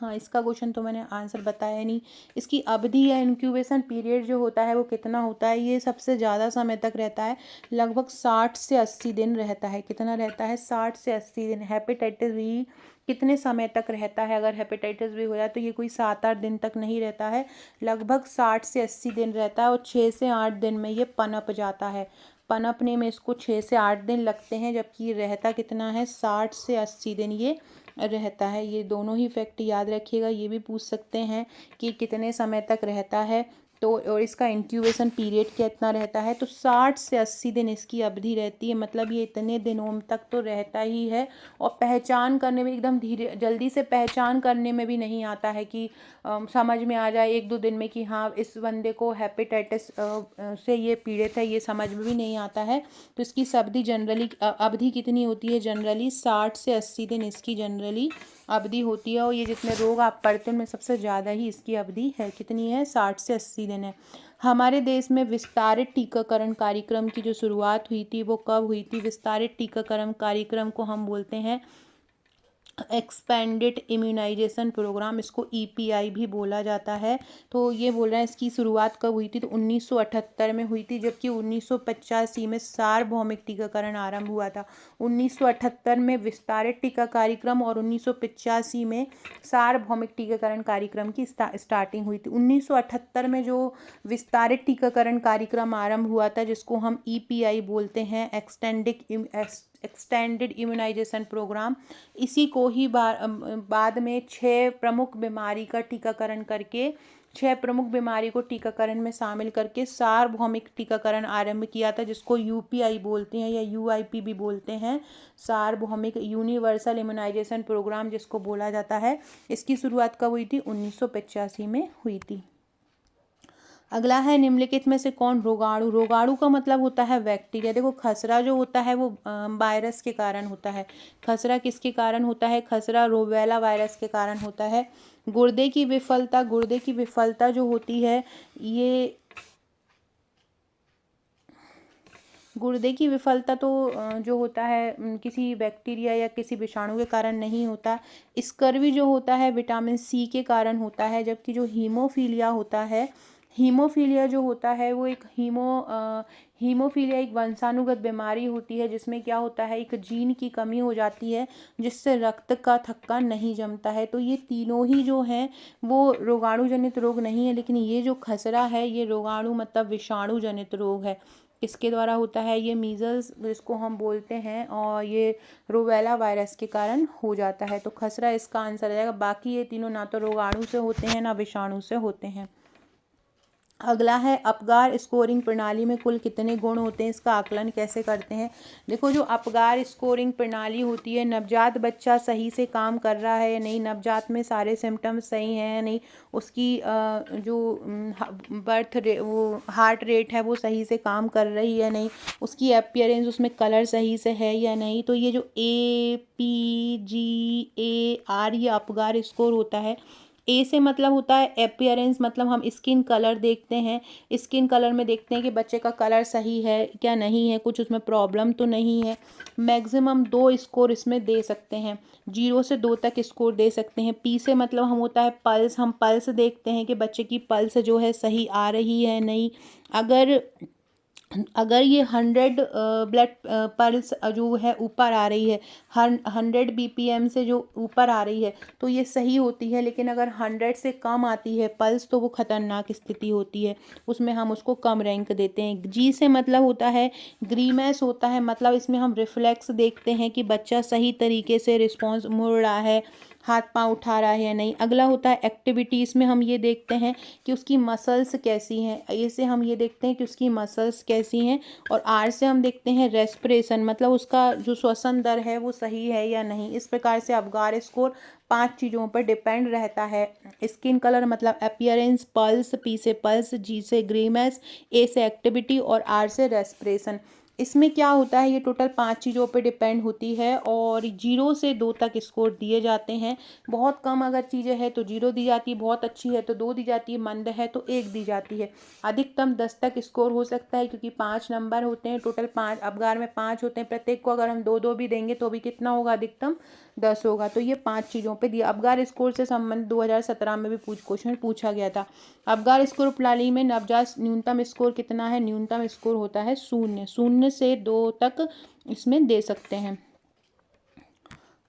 हाँ, इसका क्वेश्चन तो मैंने आंसर बताया नहीं। इसकी अवधि या इंक्यूबेशन पीरियड जो होता है वो कितना होता है, ये सबसे ज़्यादा समय तक रहता है, लगभग 60 से 80 दिन रहता है। कितना रहता है? 60 से 80 दिन। हेपेटाइटिस बी कितने समय तक रहता है? अगर हेपेटाइटिस बी हो जाए तो ये कोई 7-8 दिन तक नहीं रहता है, लगभग 60 से 80 दिन रहता है, और 6 से 8 दिन में ये पनप जाता है। पनपने में इसको 6 से 8 दिन लगते हैं, जबकि ये रहता कितना है? 60 से 80 दिन ये रहता है। ये दोनों ही फैक्ट याद रखिएगा। ये भी पूछ सकते हैं कि कितने समय तक रहता है, तो और इसका इंक्यूबेशन पीरियड कितना रहता है, तो 60 से 80 दिन इसकी अवधि रहती है। मतलब ये इतने दिनों तक तो रहता ही है। और पहचान करने में एकदम धीरे जल्दी से पहचान करने में भी नहीं आता है कि समझ में आ जाए 1-2 दिन में कि हाँ इस बंदे को हेपेटाइटिस से ये पीड़ित है, ये समझ में भी नहीं आता है। तो इसकी अवधि कितनी होती है? जनरली 60 से 80 दिन इसकी जनरली अवधि होती है। और ये जितने रोग आप पढ़ते हैं उनमें सबसे ज़्यादा ही इसकी अवधि है। कितनी है? 60 से 80 दिन है। हमारे देश में विस्तारित टीकाकरण कार्यक्रम की जो शुरुआत हुई थी वो कब हुई थी? विस्तारित टीकाकरण कार्यक्रम को हम बोलते हैं एक्सपेंडेड इम्यूनाइजेशन प्रोग्राम, इसको ईपीआई भी बोला जाता है। तो ये बोल रहे हैं इसकी शुरुआत कब हुई थी? तो 1978 में हुई थी, जबकि 1985 में सार्वभौमिक टीकाकरण आरंभ हुआ था। 1978 में विस्तारित टीका कार्यक्रम और 1985 में सार्वभौमिक टीकाकरण कार्यक्रम की स्टार्टिंग हुई थी। 1978 में जो विस्तारित टीकाकरण कार्यक्रम आरंभ हुआ था, जिसको हम ईपीआई बोलते हैं, एक्सटेंडेड इम्यूनाइजेशन प्रोग्राम, इसी को ही बाद में 6 प्रमुख बीमारी का टीकाकरण करके 6 प्रमुख बीमारी को टीकाकरण में शामिल करके सार्वभौमिक टीकाकरण आरंभ किया था, जिसको यूपीआई बोलते हैं या यूआईपी भी बोलते हैं, सार्वभौमिक यूनिवर्सल इम्यूनाइजेशन प्रोग्राम जिसको बोला जाता है। इसकी शुरुआत कब हुई थी? 1985 में हुई थी। अगला है निम्नलिखित में से कौन रोगाणु? रोगाणु का मतलब होता है बैक्टीरिया। देखो खसरा जो होता है वो वायरस के कारण होता है। खसरा किसके कारण होता है? खसरा रोबेला वायरस के कारण होता है। गुर्दे की विफलता जो होती है, ये गुर्दे की विफलता तो जो होता है किसी बैक्टीरिया या किसी विषाणु के कारण नहीं होता। स्कर्वी जो होता है विटामिन सी के कारण होता है। जबकि जो हीमोफीलिया होता है, हीमोफीलिया जो होता है वो हीमोफीलिया एक वंशानुगत बीमारी होती है, जिसमें क्या होता है, एक जीन की कमी हो जाती है जिससे रक्त का थक्का नहीं जमता है। तो ये तीनों ही जो हैं वो रोगाणु जनित रोग नहीं है, लेकिन ये जो खसरा है ये रोगाणु मतलब विषाणु जनित रोग है। किसके द्वारा होता है? ये मीजल्स जिसको हम बोलते हैं, और ये रूबेला वायरस के कारण हो जाता है। तो खसरा इसका आंसर आ जाएगा। बाकी ये तीनों ना तो रोगाणु से होते हैं ना विषाणु से होते हैं। अगला है अपगार स्कोरिंग प्रणाली में कुल कितने गुण होते हैं, इसका आकलन कैसे करते हैं? देखो जो अपगार स्कोरिंग प्रणाली होती है, नवजात बच्चा सही से काम कर रहा है या नहीं, नवजात में सारे सिम्टम्स सही हैं या नहीं, उसकी जो वो हार्ट रेट है वो सही से काम कर रही है नहीं, उसकी अपीयरेंस उसमें कलर सही से है या नहीं। तो ये जो APGAR ये अपगार स्कोर होता है। ए से मतलब होता है अपीयरेंस, मतलब हम स्किन कलर देखते हैं, स्किन कलर में देखते हैं कि बच्चे का कलर सही है क्या नहीं है, कुछ उसमें प्रॉब्लम तो नहीं है। मैक्सिमम 2 स्कोर इसमें दे सकते हैं, 0 से 2 तक स्कोर दे सकते हैं। पी से मतलब हम होता है पल्स, हम पल्स देखते हैं कि बच्चे की पल्स जो है सही आ रही है नहीं। अगर ये 100 ब्लड पल्स जो है ऊपर आ रही है, 100 BPM से जो ऊपर आ रही है तो ये सही होती है। लेकिन अगर 100 से कम आती है पल्स तो वो खतरनाक स्थिति होती है, उसमें हम उसको कम रैंक देते हैं। जी से मतलब होता है ग्रीमेस होता है, मतलब इसमें हम रिफ्लेक्स देखते हैं कि बच्चा सही तरीके से रिस्पॉन्स मुड़ रहा है, हाथ पांव उठा रहा है या नहीं। अगला होता है एक्टिविटीज़ में हम ये देखते हैं कि उसकी मसल्स कैसी हैं, ए से हम ये देखते हैं कि उसकी मसल्स कैसी हैं, और आर से हम देखते हैं रेस्पिरेशन, मतलब उसका जो श्वसन दर है वो सही है या नहीं। इस प्रकार से अपगार स्कोर 5 चीज़ों पर डिपेंड रहता है। स्किन कलर मतलब अपीयरेंस, पल्स, पी से पल्स, जी से ग्रीमेस, ए से एक्टिविटी और आर से रेस्पिरेशन। इसमें क्या होता है, ये टोटल 5 चीज़ों पे डिपेंड होती है और 0 से 2 तक स्कोर दिए जाते हैं। बहुत कम अगर चीज़ें हैं तो 0 दी जाती है, बहुत अच्छी है तो 2 दी जाती है, मंद है तो 1 दी जाती है। अधिकतम 10 तक स्कोर हो सकता है क्योंकि 5 नंबर होते हैं, टोटल 5 अबगार में 5 होते हैं, प्रत्येक को अगर हम 2-2 भी देंगे तो भी कितना होगा, अधिकतम 10 होगा। तो ये 5 चीज़ों पे दिया। अबगार स्कोर से संबंधित 2017 में भी क्वेश्चन पूछा गया था। अबगार स्कोर प्रणाली में नवजात न्यूनतम स्कोर कितना है, न्यूनतम स्कोर होता है 0 से 2 तक इसमें दे सकते हैं।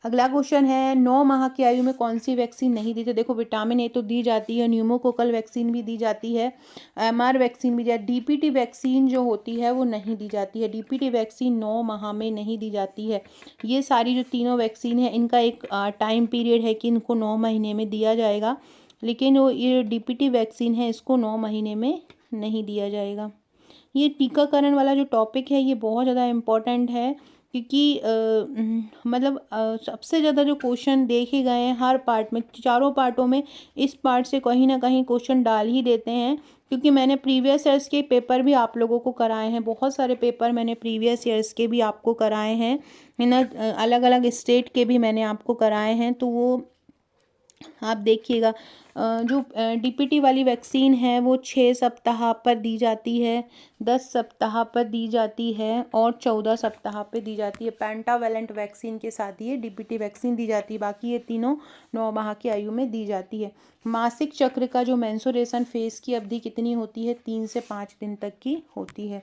अगला क्वेश्चन है 9 माह की आयु में कौन सी वैक्सीन नहीं दी जाती। देखो विटामिन ए तो दी जाती है, न्यूमोकोकल वैक्सीन भी दी जाती है, एमआर वैक्सीन भी जाती, डीपीटी वैक्सीन जो होती है वो नहीं दी जाती है। डीपीटी वैक्सीन 9 माह में नहीं दी जाती है। ये सारी जो तीनों वैक्सीन है इनका एक टाइम पीरियड है कि इनको 9 महीने में दिया जाएगा, लेकिन वो ये डीपीटी वैक्सीन है इसको 9 महीने में नहीं दिया जाएगा। ये टीकाकरण वाला जो टॉपिक है ये बहुत ज़्यादा इम्पोर्टेंट है क्योंकि मतलब सबसे ज़्यादा जो क्वेश्चन देखे गए हैं हर पार्ट में, चारों पार्टों में इस पार्ट से कहीं ना कहीं क्वेश्चन डाल ही देते हैं। क्योंकि मैंने प्रीवियस ईयर्स के पेपर भी आप लोगों को कराए हैं, बहुत सारे पेपर मैंने प्रीवियस ईयर्स के भी आपको कराए हैं, है ना, अलग अलग स्टेट के भी मैंने आपको कराए हैं। तो वो आप देखिएगा, जो डीपीटी वाली वैक्सीन है वो 6 सप्ताह पर दी जाती है, 10 सप्ताह पर दी जाती है और 14 सप्ताह पर दी जाती है। पेंटावेलेंट वैक्सीन के साथ ये डीपीटी वैक्सीन दी जाती है। बाकी ये तीनों 9 माह की आयु में दी जाती है। मासिक चक्र का जो मेंस्ट्रुएशन फेज की अवधि कितनी होती है, 3 से 5 दिन तक की होती है।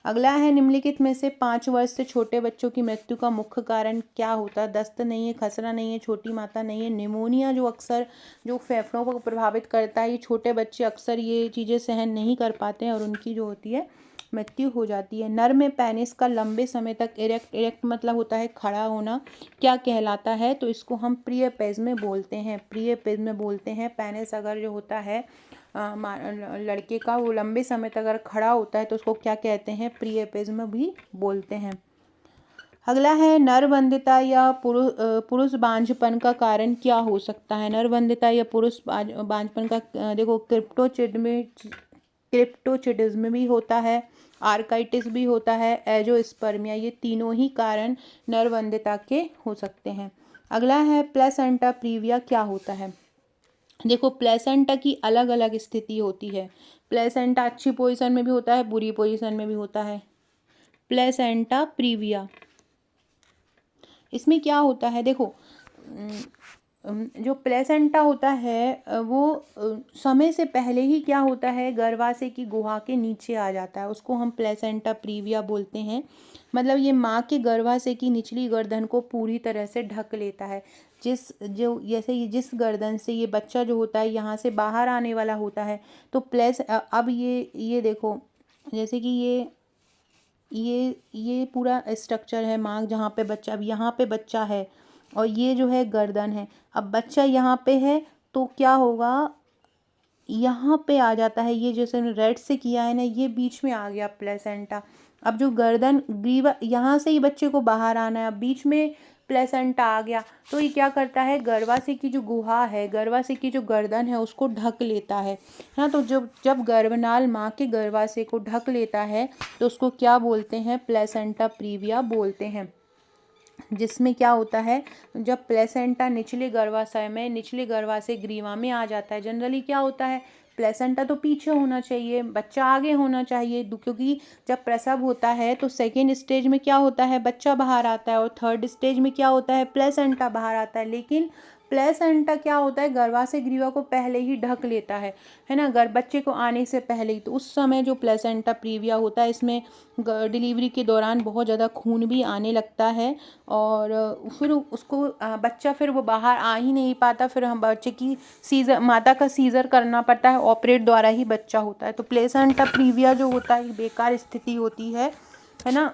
अगला है निम्नलिखित में से 5 वर्ष से छोटे बच्चों की मृत्यु का मुख्य कारण क्या होता है। दस्त नहीं है, खसरा नहीं है, छोटी माता नहीं है, निमोनिया जो अक्सर जो फेफड़ों को प्रभावित करता है, ये छोटे बच्चे अक्सर ये चीज़ें सहन नहीं कर पाते हैं और उनकी जो होती है मृत्यु हो जाती है। नर में पेनिस का लंबे समय तक इरेक्ट मतलब होता है खड़ा होना, क्या कहलाता है, तो इसको हम प्रियपेज बोलते हैं, प्रियपेज बोलते हैं। पेनिस अगर जो होता है लड़के का वो लंबे समय तक अगर खड़ा होता है तो उसको क्या कहते हैं, प्रियपेज भी बोलते हैं। अगला है नरवंध्यता या पुरुष बांझपन का कारण क्या हो सकता है। नरवंध्यता या पुरुष बांझपन का देखो क्रिप्टोचिडिज्म भी होता है, आर्काइटिस भी होता है, एजोस्पर्मिया, ये तीनों ही कारण नरवंध्यता के हो सकते हैं। अगला है प्लेसेंटा प्रीविया क्या होता है। देखो प्लेसेंटा की अलग अलग स्थिति होती है। प्लेसेंटा अच्छी पोजीशन में भी होता है, बुरी पोजीशन में भी होता है। प्लेसेंटा प्रीविया इसमें क्या होता है, देखो जो प्लेसेंटा होता है वो समय से पहले ही क्या होता है, गर्भाशय की गुहा के नीचे आ जाता है, उसको हम प्लेसेंटा प्रीविया बोलते हैं। मतलब ये माँ के गर्भाशय की निचली गर्दन को पूरी तरह से ढक लेता है। जिस गर्दन से ये बच्चा जो होता है यहाँ से बाहर आने वाला होता है, तो अब ये देखो, जैसे कि ये पूरा स्ट्रक्चर है माँ जहाँ पे बच्चा, अब यहाँ पे बच्चा है और ये जो है गर्दन है। अब बच्चा यहाँ पे है तो क्या होगा, यहाँ पे आ जाता है, ये जैसे रेड से किया है ना, ये बीच में आ गया प्लेसेंटा। अब जो गर्दन ग्रीवा यहाँ से ही बच्चे को बाहर आना है, अब बीच में प्लेसेंटा आ गया तो ये क्या करता है, गर्भाशय की जो गुहा है, गर्भाशय की जो गर्दन है उसको ढक लेता है ना। तो जब गर्भनाल माँ के गर्भाशय को ढक लेता है तो उसको क्या बोलते हैं, प्लेसेंटा प्रीविया बोलते हैं। जिसमें क्या होता है, जब प्लेसेंटा निचले गर्भाशय ग्रीवा में आ जाता है, जनरली क्या होता है, प्लेसेंटा तो पीछे होना चाहिए, बच्चा आगे होना चाहिए, क्योंकि जब प्रसव होता है तो सेकेंड स्टेज में क्या होता है, बच्चा बाहर आता है और थर्ड स्टेज में क्या होता है, प्लेसेंटा बाहर आता है। लेकिन प्लेसेंटा क्या होता है, गर्भाशय ग्रीवा को पहले ही ढक लेता है ना, बच्चे को आने से पहले ही। तो उस समय जो प्लेसेंटा प्रीविया होता है, इसमें डिलीवरी के दौरान बहुत ज़्यादा खून भी आने लगता है और फिर उसको बच्चा फिर वो बाहर आ ही नहीं पाता, फिर हम बच्चे की माता का सीज़र करना पड़ता है, ऑपरेट द्वारा ही बच्चा होता है। तो प्लेसेंटा प्रीविया जो होता है बेकार स्थिति होती है ना।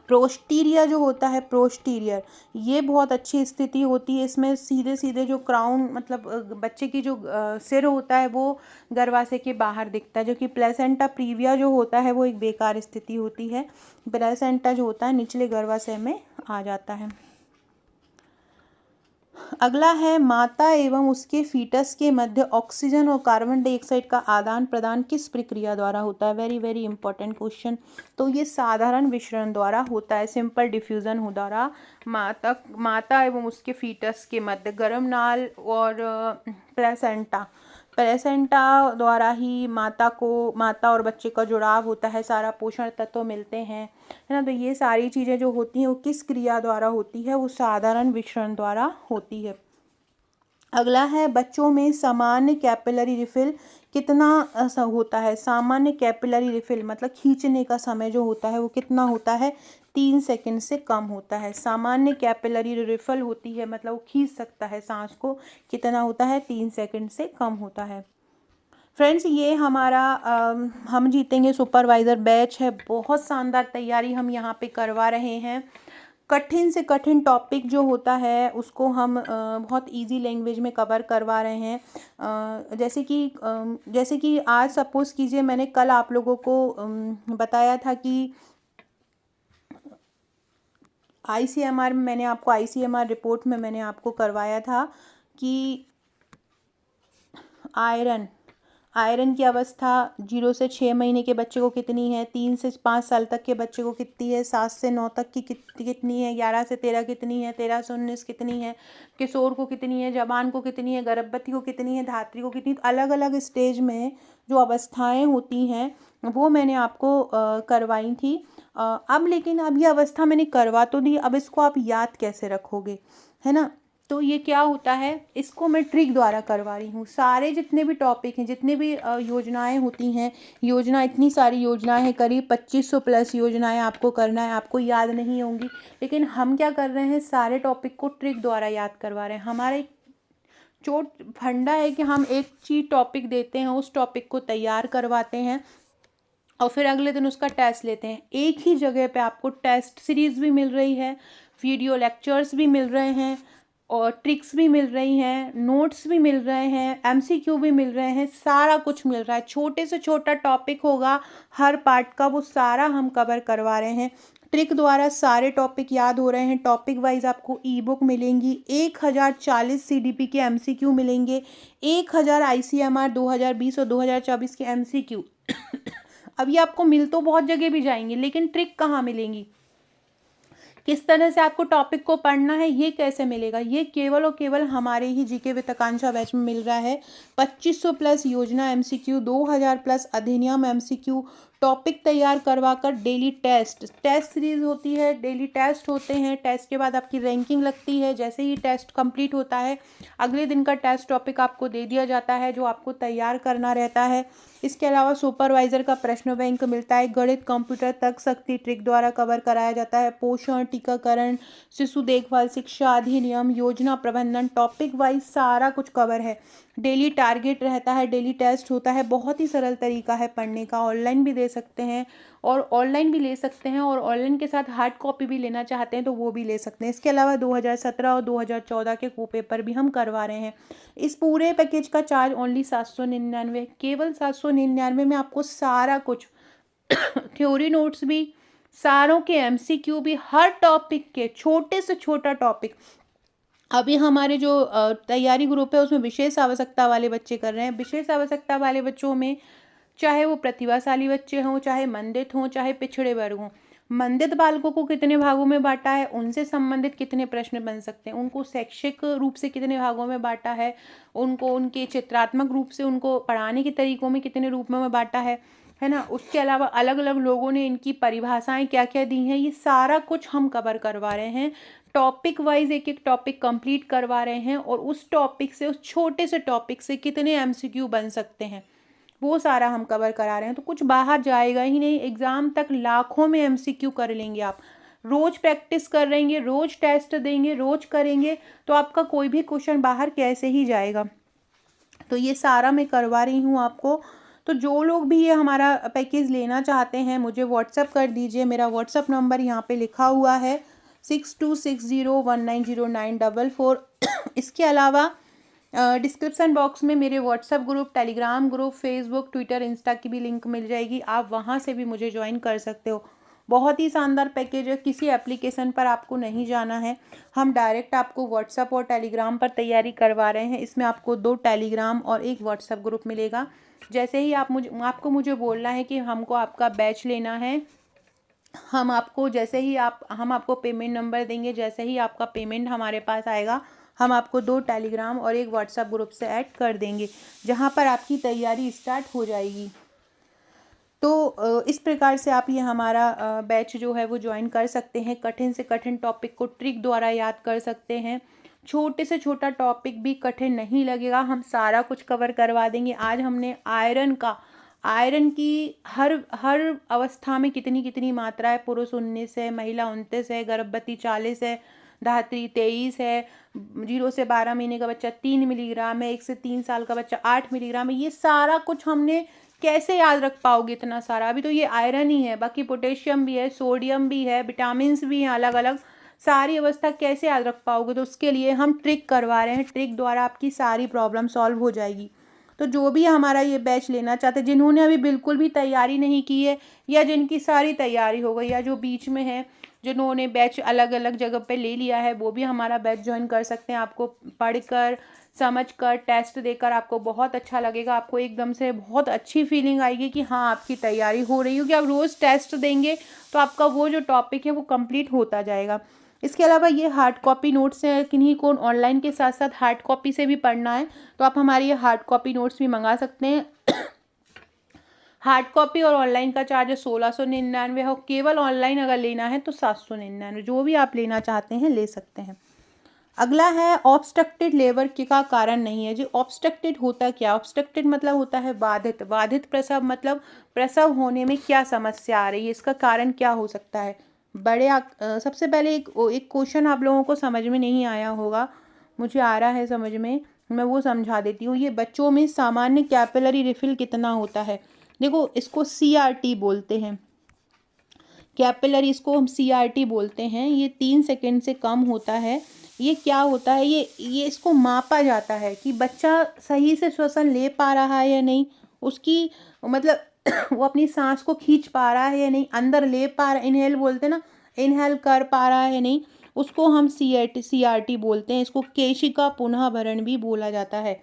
प्रोस्टीरियर जो होता है, प्रोस्टीरियर, ये बहुत अच्छी स्थिति होती है। इसमें सीधे सीधे जो क्राउन मतलब बच्चे की जो सिर होता है वो गर्भाशय के बाहर दिखता है, जो कि प्लेसेंटा प्रीविया जो होता है वो एक बेकार स्थिति होती है। प्लेसेंटा जो होता है निचले गर्भाशय में आ जाता है। अगला है माता एवं उसके फीटस के मध्य ऑक्सीजन और कार्बन डाइऑक्साइड का आदान प्रदान किस प्रक्रिया द्वारा होता है। Very very important question. तो ये साधारण विसरण द्वारा होता है, सिंपल डिफ्यूजन हो द्वारा। माता एवं उसके फीटस के मध्य गर्भ नाल और प्लेसेंटा द्वारा ही माता और बच्चे का जुड़ाव होता है, सारा पोषण तत्व मिलते हैं, है ना। तो ये सारी चीज़ें जो होती हैं वो किस क्रिया द्वारा होती है, वो साधारण विसरण द्वारा होती है। अगला है बच्चों में सामान्य कैपिलरी रिफिल कितना होता है। सामान्य कैपिलरी रिफिल मतलब खींचने का समय जो होता है वो कितना होता है, 3 सेकंड से कम होता है। सामान्य कैपिलरी रिफिल होती है मतलब वो खींच सकता है सांस को, कितना होता है, 3 सेकंड से कम होता है। फ्रेंड्स ये हमारा हम जीतेंगे सुपरवाइज़र बैच है, बहुत शानदार तैयारी हम यहाँ पे करवा रहे हैं। कठिन से कठिन टॉपिक जो होता है उसको हम बहुत इजी लैंग्वेज में कवर करवा रहे हैं। जैसे कि आज सपोज़ कीजिए मैंने कल आप लोगों को बताया था कि ICMR में मैंने आपको ICMR रिपोर्ट में मैंने आपको करवाया था कि आयरन की अवस्था 0 से 6 महीने के बच्चे को कितनी है, 3 से 5 साल तक के बच्चे को कितनी है, 7 से 9 तक की कितनी है, 11 से 13 कितनी है, 13 से 19 कितनी है, किशोर को कितनी है, जवान को कितनी है, गर्भवती को कितनी है, धात्री को कितनी। अलग अलग स्टेज में जो अवस्थाएं होती हैं वो मैंने आपको करवाई थी। लेकिन अब ये अवस्था मैंने करवा तो दी, अब इसको आप याद कैसे रखोगे, है ना। तो ये क्या होता है, इसको मैं ट्रिक द्वारा करवा रही हूँ। सारे जितने भी टॉपिक हैं, जितने भी योजनाएं होती हैं, इतनी सारी योजनाएं हैं, करीब 2500 प्लस योजनाएं आपको करना है, आपको याद नहीं होंगी। लेकिन हम क्या कर रहे हैं, सारे टॉपिक को ट्रिक द्वारा याद करवा रहे हैं। हमारा एक फंडा है कि हम एक चीज टॉपिक देते हैं, उस टॉपिक को तैयार करवाते हैं और फिर अगले दिन उसका टेस्ट लेते हैं। एक ही जगह पे आपको टेस्ट सीरीज़ भी मिल रही है, वीडियो लेक्चर्स भी मिल रहे हैं और ट्रिक्स भी मिल रही हैं, नोट्स भी मिल रहे हैं, MCQ भी मिल रहे हैं, सारा कुछ मिल रहा है। छोटे से छोटा टॉपिक होगा हर पार्ट का, वो सारा हम कवर करवा रहे हैं। ट्रिक द्वारा सारे टॉपिक याद हो रहे हैं। टॉपिक वाइज आपको ई बुक मिलेंगी, 1040 CDP के MCQ मिलेंगे, 1000 ICMR 2020 और 2024 के MCQ। अभी आपको मिल तो बहुत जगह भी जाएंगे, लेकिन ट्रिक कहाँ मिलेंगी, किस तरह से आपको टॉपिक को पढ़ना है, ये कैसे मिलेगा, ये केवल और केवल हमारे ही जीके विद आकांक्षा बैच में मिल रहा है। 2500 प्लस योजना MCQ, 2000 प्लस अधिनियम MCQ, टॉपिक तैयार करवाकर डेली टेस्ट सीरीज होती है, डेली टेस्ट होते हैं। टेस्ट के बाद आपकी रैंकिंग लगती है। जैसे ही टेस्ट कंप्लीट होता है, अगले दिन का टेस्ट टॉपिक आपको दे दिया जाता है जो आपको तैयार करना रहता है। इसके अलावा सुपरवाइजर का प्रश्न बैंक मिलता है। गणित, कंप्यूटर तक शक्ति ट्रिक द्वारा कवर कराया जाता है। पोषण, टीकाकरण, शिशु देखभाल, शिक्षा अधिनियम, योजना प्रबंधन, टॉपिक वाइज सारा कुछ कवर है। डेली टारगेट रहता है, डेली टेस्ट होता है। बहुत ही सरल तरीका है पढ़ने का। ऑनलाइन भी दे सकते हैं और ऑनलाइन भी ले सकते हैं, और ऑनलाइन के साथ हार्ड कॉपी भी लेना चाहते हैं तो वो भी ले सकते हैं। इसके अलावा 2017 और 2014 के को पेपर भी हम करवा रहे हैं। इस पूरे पैकेज का चार्ज ओनली 799, केवल 799 में आपको सारा कुछ थ्योरी नोट्स भी, सारों के MCQ भी, हर टॉपिक के छोटे से छोटा टॉपिक। अभी हमारे जो तैयारी ग्रुप है उसमें विशेष आवश्यकता वाले बच्चे कर रहे हैं। विशेष आवश्यकता वाले बच्चों में चाहे वो प्रतिभाशाली बच्चे हों, चाहे मंदित हों, चाहे पिछड़े वर्ग हों, मंदित बालकों को कितने भागों में बांटा है, उनसे संबंधित कितने प्रश्न बन सकते हैं, उनको शैक्षिक रूप से कितने भागों में बांटा है, उनको उनके चित्रात्मक रूप से उनको पढ़ाने के तरीकों में कितने रूप में बांटा है ना। उसके अलावा अलग अलग लोगों ने इनकी परिभाषाएं क्या क्या दी हैं, ये सारा कुछ हम कवर करवा रहे हैं। टॉपिक वाइज एक एक टॉपिक कंप्लीट करवा रहे हैं और उस टॉपिक से, उस छोटे से टॉपिक से कितने MCQ बन सकते हैं वो सारा हम कवर करा रहे हैं। तो कुछ बाहर जाएगा ही नहीं, एग्ज़ाम तक लाखों में MCQ कर लेंगे आप। रोज़ प्रैक्टिस कर रहेंगे, रोज़ टेस्ट देंगे, रोज़ करेंगे तो आपका कोई भी क्वेश्चन बाहर कैसे ही जाएगा। तो ये सारा मैं करवा रही हूँ आपको। तो जो लोग भी ये हमारा पैकेज लेना चाहते हैं मुझे व्हाट्सअप कर दीजिए। मेरा व्हाट्सअप नंबर यहाँ पे लिखा हुआ है 6260190944। इसके अलावा डिस्क्रिप्शन बॉक्स में मेरे WhatsApp group, Telegram group, Facebook, Twitter, Insta की भी लिंक मिल जाएगी। आप वहाँ से भी मुझे ज्वाइन कर सकते हो। बहुत ही शानदार पैकेज है, किसी एप्लीकेशन पर आपको नहीं जाना है, हम डायरेक्ट आपको व्हाट्सएप और टेलीग्राम पर तैयारी करवा रहे हैं। इसमें आपको 2 टेलीग्राम और 1 व्हाट्सएप ग्रुप मिलेगा। जैसे ही आपको मुझे बोलना है कि हमको आपका बैच लेना है, हम आपको पेमेंट नंबर देंगे। जैसे ही आपका पेमेंट हमारे पास आएगा, हम आपको 2 टेलीग्राम और 1 व्हाट्सएप ग्रुप से ऐड कर देंगे, जहां पर आपकी तैयारी स्टार्ट हो जाएगी। तो इस प्रकार से आप ये हमारा बैच जो है वो ज्वाइन कर सकते हैं। कठिन से कठिन टॉपिक को ट्रिक द्वारा याद कर सकते हैं। छोटे से छोटा टॉपिक भी कठिन नहीं लगेगा, हम सारा कुछ कवर करवा देंगे। आज हमने आयरन की हर हर अवस्था में कितनी कितनी मात्रा है, पुरुष 19 है, महिला 29 है, गर्भवती 40 है, धात्री 23 है, 0 से 12 महीने का बच्चा 3 मिलीग्राम है, 1 से 3 साल का बच्चा 8 मिलीग्राम है। ये सारा कुछ हमने कैसे याद रख पाओगे इतना सारा? अभी तो ये आयरन ही है, बाकी पोटेशियम भी है, सोडियम भी है, विटामिन्स भी हैं अलग अलग, सारी अवस्था कैसे याद रख पाओगे? तो उसके लिए हम ट्रिक करवा रहे हैं, ट्रिक द्वारा आपकी सारी प्रॉब्लम सॉल्व हो जाएगी। तो जो भी हमारा ये बैच लेना चाहते हैं, जिन्होंने अभी बिल्कुल भी तैयारी नहीं की है, या जिनकी सारी तैयारी हो गई, या जो बीच में है, जिन्होंने बैच अलग अलग जगह पे ले लिया है, वो भी हमारा बैच ज्वाइन कर सकते हैं। आपको पढ़कर समझकर टेस्ट देकर आपको बहुत अच्छा लगेगा, आपको एकदम से बहुत अच्छी फीलिंग आएगी कि हाँ आपकी तैयारी हो रही होगी। आप रोज़ टेस्ट देंगे तो आपका वो जो टॉपिक है वो कंप्लीट होता जाएगा। इसके अलावा ये हार्ड कॉपी नोट्स हैं, किन्हीं को ऑनलाइन के साथ साथ हार्ड कॉपी से भी पढ़ना है तो आप हमारी ये हार्ड कॉपी नोट्स भी मंगा सकते हैं। हार्ड कॉपी और ऑनलाइन का चार्ज 1699 हो, केवल ऑनलाइन अगर लेना है तो 799, जो भी आप लेना चाहते हैं ले सकते हैं। अगला है ऑब्स्ट्रक्टेड लेबर का कारण नहीं है जी। ऑब्स्ट्रक्टेड होता क्या? ऑब्स्ट्रक्टेड मतलब होता है बाधित प्रसव, मतलब प्रसव होने में क्या समस्या आ रही है, इसका कारण क्या हो सकता है। सबसे पहले एक क्वेश्चन आप लोगों को समझ में नहीं आया होगा, मुझे आ रहा है समझ में, मैं वो समझा देती हूँ। ये बच्चों में सामान्य कैपिलरी रिफिल कितना होता है? देखो, इसको CRT बोलते हैं, कैपिलरी, इसको हम CRT बोलते हैं। ये 3 सेकंड से कम होता है। ये क्या होता है? ये इसको मापा जाता है कि बच्चा सही से श्वसन ले पा रहा है या नहीं, उसकी मतलब वो अपनी सांस को खींच पा रहा है या नहीं, अंदर ले पा रहा, इनहेल बोलते हैं ना, इनहेल कर पा रहा है नहीं, उसको हम CRT बोलते हैं। इसको केशिका पुनः भरण भी बोला जाता है,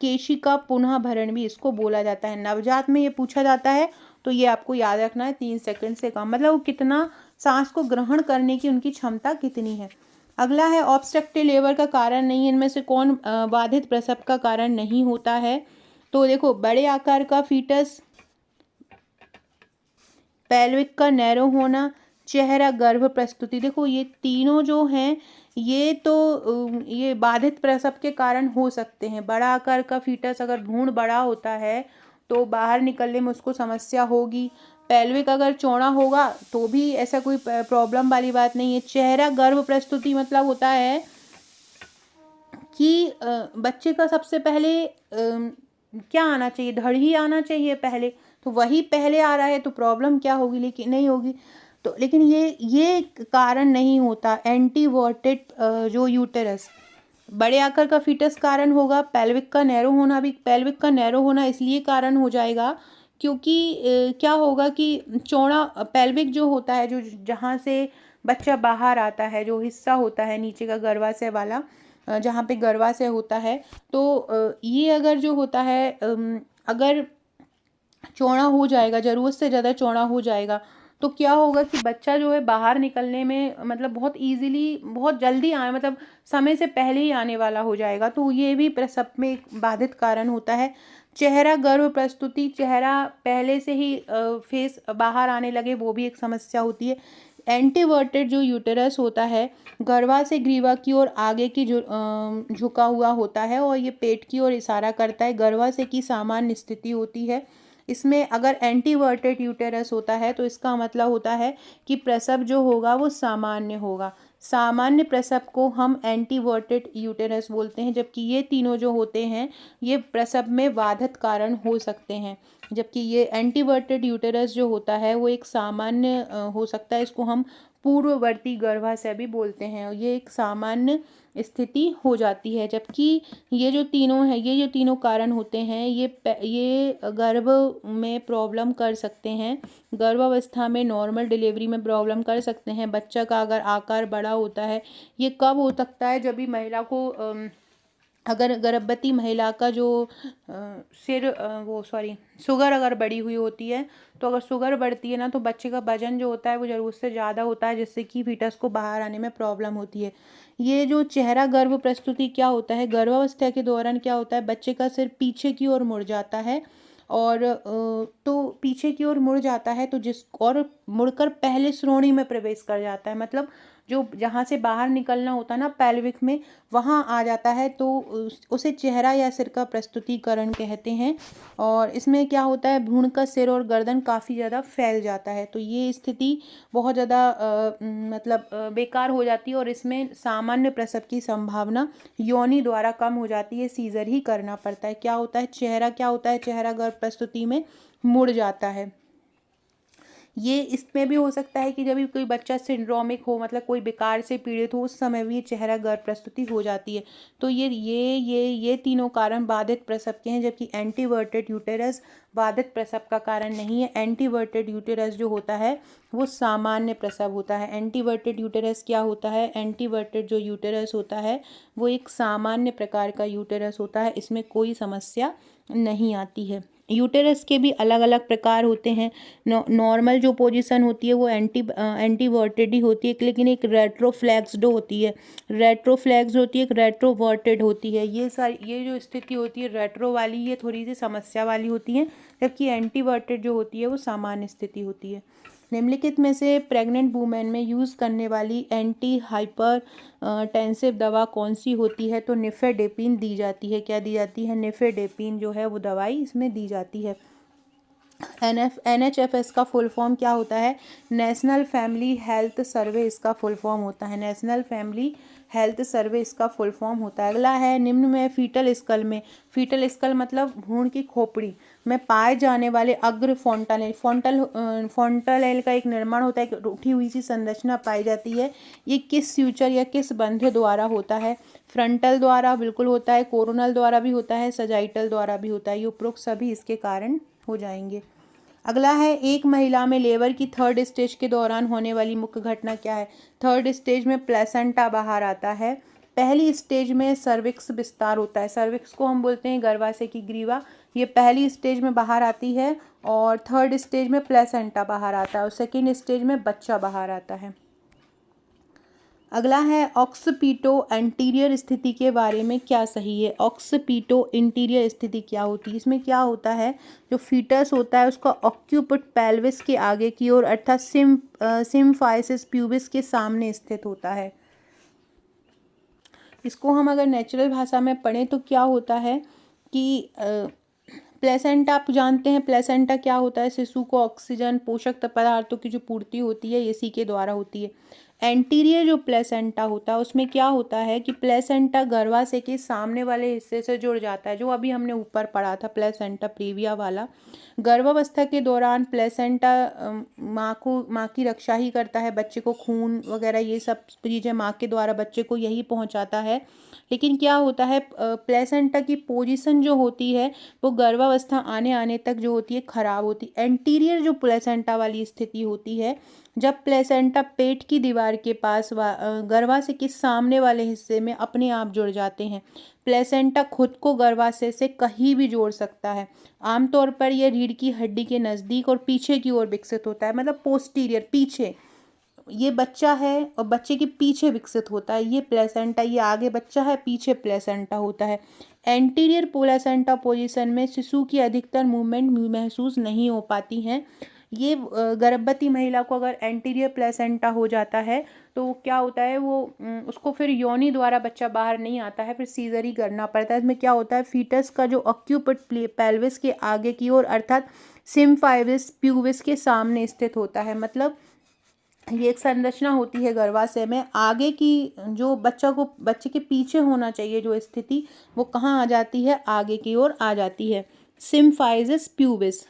केशिका पुनः भरण भी इसको बोला जाता है। नवजात में ये पूछा जाता है, तो ये आपको याद रखना है, 3 सेकंड से कम, मतलब वो कितना सांस को ग्रहण करने की उनकी क्षमता कितनी है। अगला है ऑब्स्ट्रक्टिव लेबर का कारण नहीं, इनमें से कौन बाधित प्रसव का कारण नहीं होता है? तो देखो, बड़े आकार का फीटस, पेल्विक का नैरो होना, चेहरा गर्भ प्रस्तुति। देखो, ये तीनों जो हैं ये तो ये बाधित प्रसव के कारण हो सकते हैं। बड़ा आकार का फीटस, अगर भ्रूण बड़ा होता है तो बाहर निकलने में उसको समस्या होगी। पेल्विक अगर चौड़ा होगा तो भी ऐसा कोई प्रॉब्लम वाली बात नहीं है। चेहरा गर्भ प्रस्तुति मतलब होता है कि बच्चे का सबसे पहले क्या आना चाहिए, धड़ ही आना चाहिए पहले, तो वही पहले आ रहा है तो प्रॉब्लम क्या होगी? लेकिन नहीं होगी। तो लेकिन ये कारण नहीं होता। एंटीवर्टेड जो यूटेरस, बड़े आकार का फीटस कारण होगा। पेल्विक का नैरो होना इसलिए कारण हो जाएगा क्योंकि क्या होगा कि चौड़ा पेल्विक जो होता है, जो जहाँ से बच्चा बाहर आता है, जो हिस्सा होता है नीचे का गर्भाशय वाला, जहाँ पे गर्भाशय होता है, तो ये अगर जो होता है अगर चौड़ा हो जाएगा, ज़रूरत से ज़्यादा चौड़ा हो जाएगा, तो क्या होगा कि बच्चा जो है बाहर निकलने में मतलब बहुत ईजिली, बहुत जल्दी मतलब समय से पहले ही आने वाला हो जाएगा। तो ये भी प्रसव में एक बाधित कारण होता है। चेहरा गर्भ प्रस्तुति, चेहरा पहले से ही फेस बाहर आने लगे, वो भी एक समस्या होती है। एंटीवर्टेड जो यूटेरस होता है, गर्भाशय ग्रीवा की ओर आगे की झुका हुआ होता है और ये पेट की ओर इशारा करता है, गर्भाशय की सामान्य स्थिति होती है। इसमें अगर एंटीवर्टेड यूटेरस होता है तो इसका मतलब होता है कि प्रसव जो होगा वो सामान्य होगा। सामान्य प्रसव को हम एंटीवर्टेड यूटेरस बोलते हैं, जबकि ये तीनों जो होते हैं ये प्रसव में बाधित कारण हो सकते हैं। जबकि ये एंटीवर्टेड यूटेरस जो होता है वो एक सामान्य हो सकता है, इसको हम पूर्ववर्ती गर्भाशय भी बोलते हैं। ये एक सामान्य स्थिति हो जाती है। जबकि ये जो तीनों कारण होते हैं, ये गर्भ में प्रॉब्लम कर सकते हैं। गर्भावस्था में नॉर्मल डिलीवरी में प्रॉब्लम कर सकते हैं। बच्चा का अगर आकार बड़ा होता है, ये कब हो सकता है, जब भी महिला को अगर गर्भवती महिला का जो शुगर अगर बढ़ी हुई होती है, तो अगर शुगर बढ़ती है ना, तो बच्चे का वजन जो होता है वो ज़रूरत से ज़्यादा होता है, जिससे कि फीटस को बाहर आने में प्रॉब्लम होती है। ये जो चेहरा गर्भ प्रस्तुति क्या होता है, गर्भावस्था के दौरान क्या होता है, बच्चे का सिर पीछे की ओर मुड़ जाता है और तो पीछे की ओर मुड़ जाता है, तो और मुड़कर पहले श्रोणि में प्रवेश कर जाता है। मतलब जो जहाँ से बाहर निकलना होता है ना पेल्विक में, वहाँ आ जाता है, तो उसे चेहरा या सिर का प्रस्तुतिकरण कहते हैं। और इसमें क्या होता है, भ्रूण का सिर और गर्दन काफ़ी ज़्यादा फैल जाता है, तो ये स्थिति बहुत ज़्यादा बेकार हो जाती है और इसमें सामान्य प्रसव की संभावना योनि द्वारा कम हो जाती है, सीजर ही करना पड़ता है। क्या होता है, चेहरा गर्भ प्रस्तुति में मुड़ जाता है। ये इसमें भी हो सकता है कि जब भी कोई बच्चा सिंड्रोमिक हो, मतलब कोई विकार से पीड़ित हो, उस समय भी चेहरा गर्भ प्रस्तुति हो जाती है। तो ये तीनों कारण बाधित प्रसव के हैं, जबकि एंटीवर्टेड यूटेरस बाधित प्रसव का कारण नहीं है। एंटीवर्टेड यूटेरस जो होता है वो सामान्य प्रसव होता है। एंटीवर्टेड यूटेरस क्या होता है, एंटीवर्टेड जो यूटेरस होता है वो एक सामान्य प्रकार का यूटेरस होता है, इसमें कोई समस्या नहीं आती है। यूटेरस के भी अलग अलग प्रकार होते हैं। नॉर्मल जो पोजीशन होती है वो एंटीवर्टेड ही होती है, लेकिन एक रेट्रोफ्लेक्स्ड होती है, एक रेट्रोवर्टेड होती है। ये जो स्थिति होती है रेट्रो वाली, ये थोड़ी सी समस्या वाली होती है, जबकि एंटीवर्टेड जो होती है वो सामान्य स्थिति होती है। निम्नलिखित में से प्रेग्नेंट वुमेन में यूज़ करने वाली एंटी हाइपर टेंसिव दवा कौन सी होती है, तो निफेडेपिन दी जाती है। क्या दी जाती है, निफेडेपिन जो है वो दवाई इसमें दी जाती है। NHFS का फुल फॉर्म क्या होता है, नेशनल फैमिली हेल्थ सर्वे इसका फुल फॉर्म होता है। नेशनल फैमिली हेल्थ सर्वे इसका फुल फॉर्म होता है। अगला है, निम्न में फीटल स्कल मतलब भ्रूण की खोपड़ी में पाए जाने वाले अग्र फॉन्टानेल का एक निर्माण होता है, एक उठी हुई सी संरचना पाई जाती है। ये किस फ्यूचर या किस बंध द्वारा होता है, फ्रंटल द्वारा बिल्कुल होता है, कोरोनल द्वारा भी होता है, सजाइटल द्वारा भी होता है। ये उपरोक्त सभी इसके कारण हो जाएंगे। अगला है, एक महिला में लेबर की थर्ड स्टेज के दौरान होने वाली मुख्य घटना क्या है। थर्ड स्टेज में प्लेसेंटा बाहर आता है। पहली स्टेज में सर्विक्स विस्तार होता है। सर्विक्स को हम बोलते हैं गर्भाशय की ग्रीवा। ये पहली स्टेज में बाहर आती है और थर्ड स्टेज में प्लेसेंटा बाहर आता है और सेकेंड स्टेज में बच्चा बाहर आता है। अगला है, ऑक्सीपिटो एंटीरियर स्थिति के बारे में क्या सही है। ऑक्सीपिटो इंटीरियर स्थिति क्या होती है, इसमें क्या होता है, जो फीटस होता है उसका ऑक्यूपिट पेल्विस के आगे की ओर अर्थात सिम्फाइसिस प्यूबिस के सामने स्थित होता है। इसको हम अगर नेचुरल भाषा में पढ़ें तो क्या होता है कि प्लेसेंटा, आप जानते हैं प्लेसेंटा क्या होता है, शिशु को ऑक्सीजन पोषक पदार्थों की जो पूर्ति होती है इसी के द्वारा होती है। एंटीरियर जो प्लेसेंटा होता है उसमें क्या होता है कि प्लेसेंटा गर्भाशय के सामने वाले हिस्से से जुड़ जाता है, जो अभी हमने ऊपर पढ़ा था प्लेसेंटा प्रीविया वाला। गर्भावस्था के दौरान प्लेसेंटा माँ की रक्षा ही करता है, बच्चे को खून वगैरह ये सब चीज़ें माँ के द्वारा बच्चे को यही पहुँचाता है। लेकिन क्या होता है, प्लेसेंटा की पोजीशन जो होती है वो गर्भावस्था आने तक जो होती है खराब होती है। एंटीरियर जो प्लेसेंटा वाली स्थिति होती है, जब प्लेसेंटा पेट की दीवार के पास गर्भाशय के सामने वाले हिस्से में अपने आप जुड़ जाते हैं। प्लेसेंटा खुद को गर्भाशय से कहीं भी जोड़ सकता है। आमतौर पर यह रीढ़ की हड्डी के नज़दीक और पीछे की ओर विकसित होता है, मतलब पोस्टीरियर पीछे। ये बच्चा है और बच्चे के पीछे विकसित होता है ये प्लेसेंटा, ये आगे बच्चा है पीछे प्लेसेंटा होता है। एंटीरियर प्लेसेंटा पोजीशन में शिशु की अधिकतर मूवमेंट महसूस नहीं हो पाती हैं। ये गर्भवती महिला को अगर एंटीरियर प्लेसेंटा हो जाता है तो क्या होता है, वो उसको फिर योनि द्वारा बच्चा बाहर नहीं आता है, फिर सीजर ही करना पड़ता है। इसमें क्या होता है, फीटस का जो ऑक्यूपिट पेल्विस के आगे की ओर अर्थात सिम्फाइसिस प्यूबिस के सामने स्थित होता है। मतलब ये एक संरचना होती है गर्भाशय में, आगे की जो बच्चे के पीछे होना चाहिए जो स्थिति, वो कहाँ आ जाती है, आगे की ओर आ जाती है, सिम्फाइसिस प्यूबिस।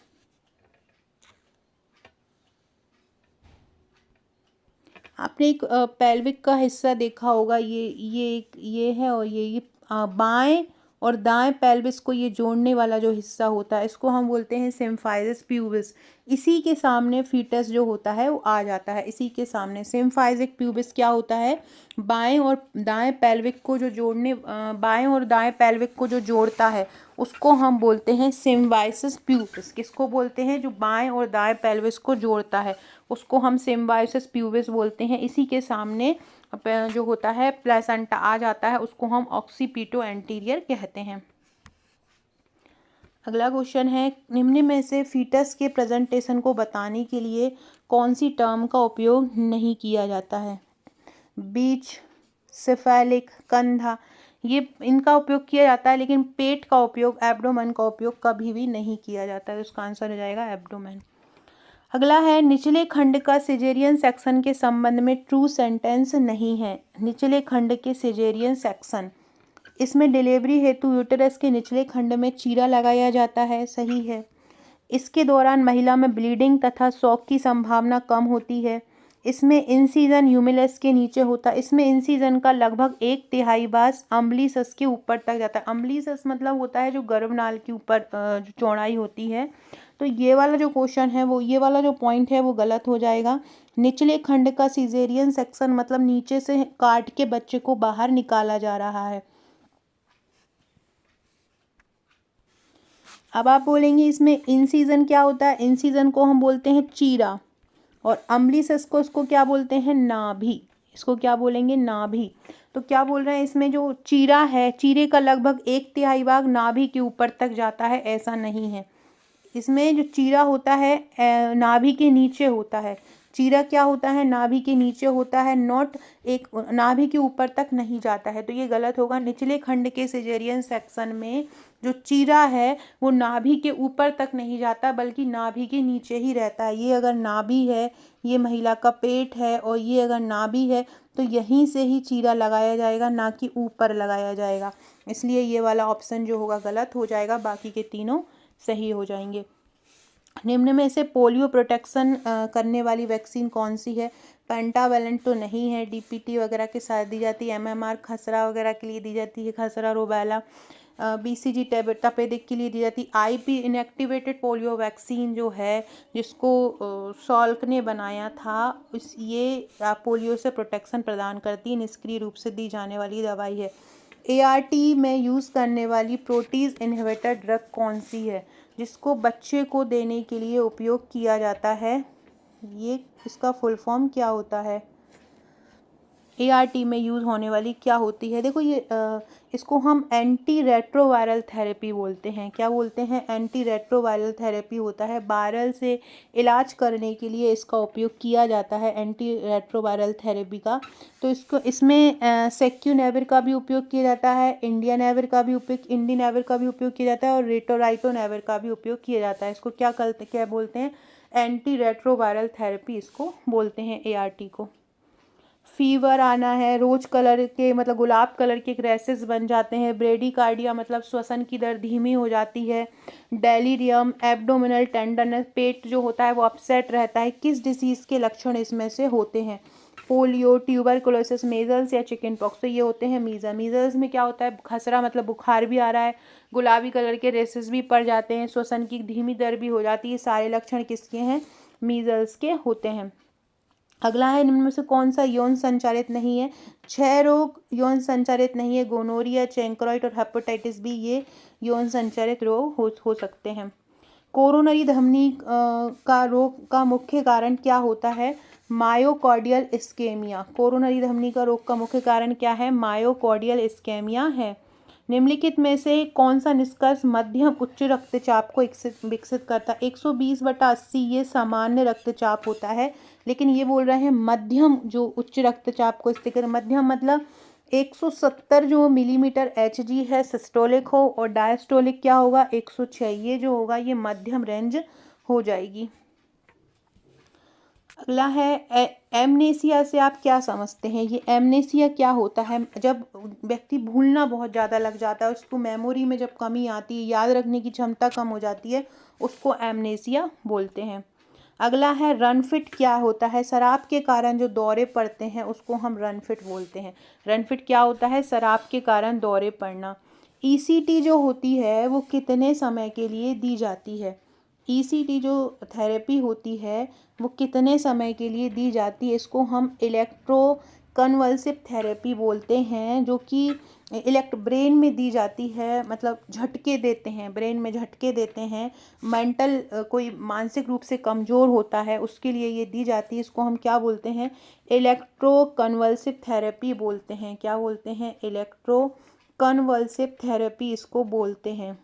आपने एक पेल्विक का हिस्सा देखा होगा, ये है और ये बाएं और दाएं पेल्विस को ये जोड़ने वाला जो हिस्सा होता है इसको हम बोलते हैं सिम्फाइसिस प्यूबिस। इसी के सामने फीटस जो होता है वो आ जाता है, इसी के सामने। सिम्फाइसिक प्यूबिस क्या होता है? बाएं और दाएं पेल्विक को जो जोड़ने बाएं और दाएं पेल्विक को जो जोड़ता है उसको हम बोलते हैं सिम्बाइसिस प्यूबिस। किसको बोलते हैं? जो बाएं और दाएं पेल्विस को जोड़ता है उसको हम सिम्बाइसिस प्यूबिस बोलते हैं। इसी के सामने जो होता है प्लेसेंटा आ जाता है, उसको हम ऑक्सीपिटो एंटीरियर कहते हैं। अगला क्वेश्चन है, निम्न में से फीटस के प्रेजेंटेशन को बताने के लिए कौन सी टर्म का उपयोग नहीं किया जाता है? बीच, सिफेलिक, कंधा, ये इनका उपयोग किया जाता है, लेकिन पेट का उपयोग, एब्डोमेन का उपयोग कभी भी नहीं किया जाता है। इसका आंसर हो जाएगा एब्डोमेन। अगला है, निचले खंड का सिजेरियन सेक्शन के संबंध में ट्रू सेंटेंस नहीं है। निचले खंड के सिजेरियन सेक्शन, इसमें डिलीवरी हेतु यूटेरस के निचले खंड में चीरा लगाया जाता है, सही है। इसके दौरान महिला में ब्लीडिंग तथा शॉक की संभावना कम होती है। इसमें इंसीजन ह्यूमिलस के नीचे होता है। इसमें इंसीजन का लगभग 1/3 भाग अम्बलिसस के ऊपर तक जाता है। अम्बलिसस मतलब होता है जो गर्भनाल के ऊपर जो चौड़ाई होती है। तो ये वाला जो क्वेश्चन है वो, ये वाला जो पॉइंट है वो गलत हो जाएगा। निचले खंड का सिजेरियन सेक्शन मतलब नीचे से काट के बच्चे को बाहर निकाला जा रहा है। अब आप बोलेंगे इसमें इंसीजन क्या होता है? इंसीजन को हम बोलते हैं चीरा, और अम्बलिसस को इसको क्या बोलते हैं? नाभि। इसको क्या बोलेंगे? नाभि। तो क्या बोल रहे हैं, इसमें जो चीरा है, चीरे का लगभग 1/3 भाग नाभि के ऊपर तक जाता है, ऐसा नहीं है। इसमें जो चीरा होता है नाभि के नीचे होता है। चीरा क्या होता है? नाभि के नीचे होता है, नॉट एक नाभि के ऊपर तक नहीं जाता है। तो ये गलत होगा। निचले खंड के सिजेरियन सेक्शन में जो चीरा है वो नाभि के ऊपर तक नहीं जाता, बल्कि नाभि के नीचे ही रहता है। ये अगर नाभि है, ये महिला का पेट है, और ये अगर नाभि है तो यहीं से ही चीरा लगाया जाएगा, ना कि ऊपर लगाया जाएगा। इसलिए ये वाला ऑप्शन जो होगा गलत हो जाएगा, बाकी के तीनों सही हो जाएंगे। निम्न में से पोलियो प्रोटेक्शन करने वाली वैक्सीन कौन सी है? पेंटावेलेंट तो नहीं है, डीपीटी वगैरह के साथ दी जाती है। एमएमआर खसरा वगैरह के लिए दी जाती है, खसरा रूबेला। बीसीजी तपेदिक के लिए दी जाती। आईपी इनएक्टिवेटेड पोलियो वैक्सीन जो है, जिसको सॉल्क ने बनाया था, ये पोलियो से प्रोटेक्शन प्रदान करती है, निष्क्रिय रूप से दी जाने वाली दवाई है। एआरटी में यूज़ करने वाली प्रोटीज इनहिबिटर ड्रग कौन सी है, जिसको बच्चे को देने के लिए उपयोग किया जाता है? ये इसका फुल फॉर्म क्या होता है? एआरटी में यूज़ होने वाली क्या होती है? देखो ये इसको हम एंटी रेट्रोवायरल थेरेपी बोलते हैं। क्या बोलते हैं? एंटी रेट्रोवायरल थेरेपी होता है। वायरल से इलाज करने के लिए इसका उपयोग किया जाता है, एंटी रेट्रोवायरल थेरेपी का। तो इसमें सेक्यूनेविर का भी उपयोग किया जाता है, इंडियानेविर का भी उपयोग, इंडिनेविर का भी उपयोग किया जाता है, और रेटोराइटोनेविर का भी उपयोग किया जाता है। इसको क्या बोलते हैं? एंटी रेट्रोवायरल थेरेपी इसको बोलते हैं, एआरटी को। फीवर आना है, रोज कलर के मतलब गुलाब कलर के रैसेस बन जाते हैं, ब्रेडिकार्डिया मतलब श्वसन की दर धीमी हो जाती है, डेलीरियम, एब्डोमिनल टेंडरनेस, पेट जो होता है वो अपसेट रहता है। किस डिसीज़ के लक्षण इसमें से होते हैं? पोलियो, ट्यूबरकुलोसिस, मेजल्स या चिकन पॉक्स। तो ये होते हैं मीजल्स। मीजल्स में क्या होता है? खसरा मतलब बुखार भी आ रहा है, गुलाबी कलर के रेसेस भी पड़ जाते हैं, श्वसन की धीमी दर भी हो जाती है। सारे लक्षण किसके हैं? मीजल्स के होते हैं। अगला है, निम्न में से कौन सा यौन संचारित नहीं है? 6 रोग यौन संचारित नहीं है। गोनोरिया, चेंक्रोइड और हेपेटाइटिस बी, ये यौन संचारित रोग हो सकते हैं। कोरोनरी धमनी का रोग का मुख्य कारण क्या होता है? Myocardial ischaemia. कोरोनरी धमनी का रोग का मुख्य कारण क्या है? मायोकार्डियल इस्केमिया है। निम्नलिखित में से कौन सा निष्कर्ष मध्यम उच्च रक्तचाप को विकसित करता है? 120/80 ये सामान्य रक्तचाप होता है, लेकिन ये बोल रहे हैं मध्यम जो उच्च रक्तचाप को स्थित कर। मध्यम मतलब 170 जो मिलीमीटर HG है सिस्टोलिक हो, और डायस्टोलिक क्या होगा? 106। ये जो होगा ये मध्यम रेंज हो जाएगी। अगला है, एमनेसिया से आप क्या समझते हैं? ये एमनेसिया क्या होता है? जब व्यक्ति भूलना बहुत ज़्यादा लग जाता है, उसको मेमोरी में जब कमी आती है, याद रखने की क्षमता कम हो जाती है, उसको एमनेसिया बोलते हैं। अगला है रन फिट क्या होता है, शराब के कारण जो दौरे पड़ते हैं उसको हम रन फिट बोलते हैं। रन फिट क्या होता है, शराब के कारण दौरे पड़ना। ईसीटी जो होती है वो कितने समय के लिए दी जाती है, ईसीटी जो थेरेपी होती है वो कितने समय के लिए दी जाती है, इसको हम इलेक्ट्रो कन्वल्सिव थेरेपी बोलते हैं, जो कि ब्रेन में दी जाती है, मतलब झटके देते हैं, ब्रेन में झटके देते हैं। मेंटल कोई मानसिक रूप से कमज़ोर होता है उसके लिए ये दी जाती है, इसको हम क्या बोलते हैं, इलेक्ट्रो कन्वल्सिव थेरेपी बोलते हैं। क्या बोलते हैं, इलेक्ट्रो कन्वल्सिव थेरेपी इसको बोलते हैं।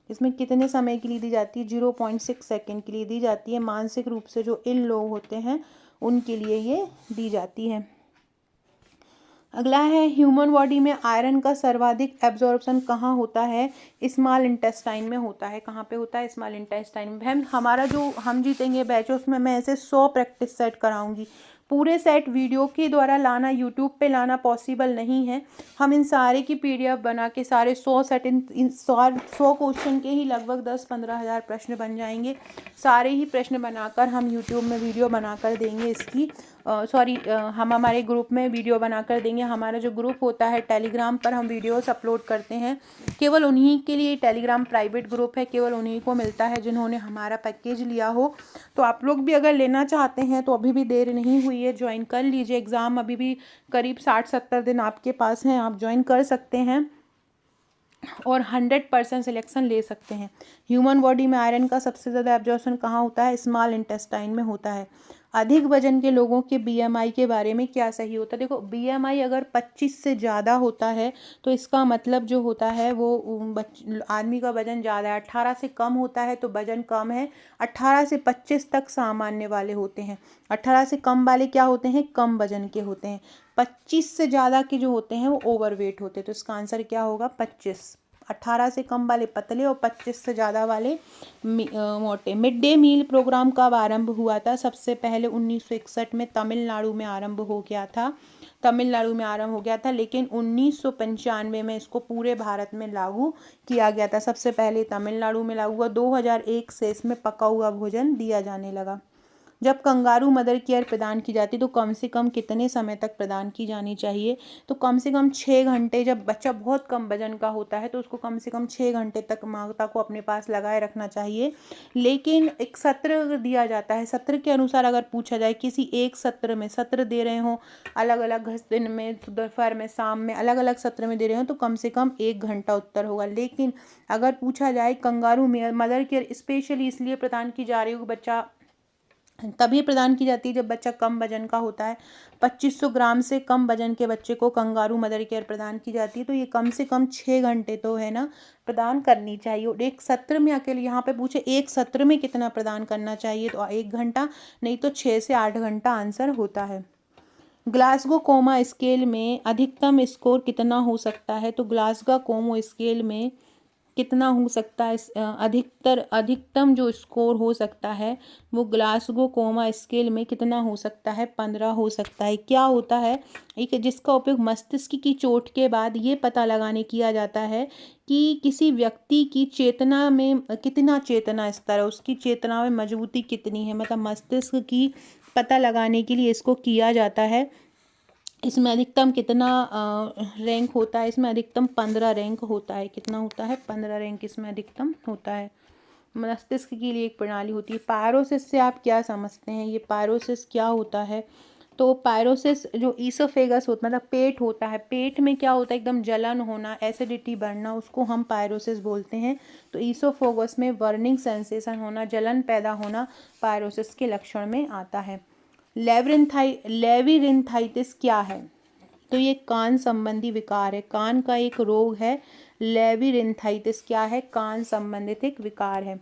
इसमें कितने समय के लिए दी जाती है, 0.6 सेकेंड के लिए दी जाती है। मानसिक रूप से जो इल लोग होते हैं उनके लिए ये दी जाती है। अगला है ह्यूमन बॉडी में आयरन का सर्वाधिक एब्जॉर्प्शन कहाँ होता है, स्मॉल इंटेस्टाइन में होता है। कहाँ पे होता है, स्मॉल इंटेस्टाइन में। हम हमारा जो हम जीतेंगे बैच उसमें मैं ऐसे 100 प्रैक्टिस सेट कराऊंगी। पूरे सेट वीडियो के द्वारा लाना, यूट्यूब पे लाना पॉसिबल नहीं है। हम इन सारे की पीडीएफ बना के सारे 100 सेट इन 100 क्वेश्चन के ही लगभग 10-15 हज़ार प्रश्न बन जाएंगे। सारे ही प्रश्न बनाकर हम यूट्यूब में वीडियो बनाकर देंगे इसकी। हम हमारे ग्रुप में वीडियो बनाकर देंगे। हमारा जो ग्रुप होता है टेलीग्राम पर हम वीडियोस अपलोड करते हैं, केवल उन्हीं के लिए टेलीग्राम प्राइवेट ग्रुप है, केवल उन्हीं को मिलता है जिन्होंने हमारा पैकेज लिया हो। तो आप लोग भी अगर लेना चाहते हैं तो अभी भी देर नहीं हुई है, ज्वाइन कर लीजिए। एग्ज़ाम अभी भी करीब 60-70 दिन आपके पास हैं, आप ज्वाइन कर सकते हैं और 100% सिलेक्शन ले सकते हैं। ह्यूमन बॉडी में आयरन का सबसे ज़्यादा एब्जॉर्प्शन कहाँ होता है, स्मॉल इंटेस्टाइन में होता है। अधिक वजन के लोगों के बीएमआई के बारे में क्या सही होता है। देखो बीएमआई अगर 25 से ज़्यादा होता है तो इसका मतलब जो होता है वो आदमी का वजन ज़्यादा है। 18 से कम होता है तो वजन कम है। 18 से 25 तक सामान्य वाले होते हैं। 18 से कम वाले क्या होते हैं, कम वजन के होते हैं। 25 से ज़्यादा के जो होते हैं वो ओवरवेट होते हैं। तो इसका आंसर क्या होगा, 25। 18 से कम वाले पतले और 25 से ज़्यादा वाले मोटे। मिड डे मील प्रोग्राम कब आरंभ हुआ था, सबसे पहले 1961 में तमिलनाडु में आरंभ हो गया था। तमिलनाडु में आरंभ हो गया था, लेकिन 1995 में इसको पूरे भारत में लागू किया गया था। सबसे पहले तमिलनाडु में लागू हुआ। 2001 से इसमें पका हुआ भोजन दिया जाने लगा। जब कंगारू मदर केयर प्रदान की जाती है तो कम से कम कितने समय तक प्रदान की जानी चाहिए, तो कम से कम 6 घंटे। जब बच्चा बहुत कम वजन का होता है तो उसको कम से कम 6 घंटे तक माता को अपने पास लगाए रखना चाहिए। लेकिन एक सत्र दिया जाता है, सत्र के अनुसार अगर पूछा जाए, किसी एक सत्र में सत्र दे रहे हों, अलग अलग दिन में, दोपहर में, शाम में, अलग अलग सत्र में दे रहे हो तो कम से कम 1 घंटा उत्तर होगा। लेकिन अगर पूछा जाए कंगारू मदर केयर स्पेशली इसलिए प्रदान की जा रही हो, बच्चा तभी प्रदान की जाती है जब बच्चा कम वजन का होता है। 2500 ग्राम से कम वजन के बच्चे को कंगारू मदर केयर प्रदान की जाती है। तो ये कम से कम 6 घंटे तो है ना प्रदान करनी चाहिए। और एक सत्र में अकेले यहाँ पे पूछे एक सत्र में कितना प्रदान करना चाहिए, तो 1 घंटा, नहीं तो 6 से 8 घंटा आंसर होता है। ग्लासगो कोमा स्केल में अधिकतम स्कोर कितना हो सकता है, तो ग्लासगो कोमा स्केल में कितना हो सकता है, अधिकतम जो स्कोर हो सकता है वो ग्लासगो कोमा स्केल में कितना हो सकता है, 15 हो सकता है। क्या होता है, एक जिसका उपयोग मस्तिष्क की चोट के बाद ये पता लगाने किया जाता है कि किसी व्यक्ति की चेतना में कितना चेतना स्तर है, उसकी चेतना में मजबूती कितनी है, मतलब मस्तिष्क की पता लगाने के लिए इसको किया जाता है। इसमें अधिकतम कितना रैंक होता है, इसमें अधिकतम 15 रैंक होता है। कितना होता है, 15 रैंक इसमें अधिकतम होता है। मस्तिष्क के लिए एक प्रणाली होती है। पायरोसिस से आप क्या समझते हैं, ये पायरोसिस क्या होता है, तो पायरोसिस जो ईसोफेगस होता है, मतलब पेट होता है, पेट में क्या होता है, एकदम जलन होना, एसिडिटी बढ़ना, उसको हम पायरोसिस बोलते हैं। तो ईसोफेगस में बर्निंग सेंसेशन होना, जलन पैदा होना पायरोसिस के लक्षण में आता है। लेविरिन्थाइटिस क्या है, तो ये कान संबंधी विकार है, कान का एक रोग है। लेविरिन्थाइटिस क्या है, कान संबंधित एक विकार है।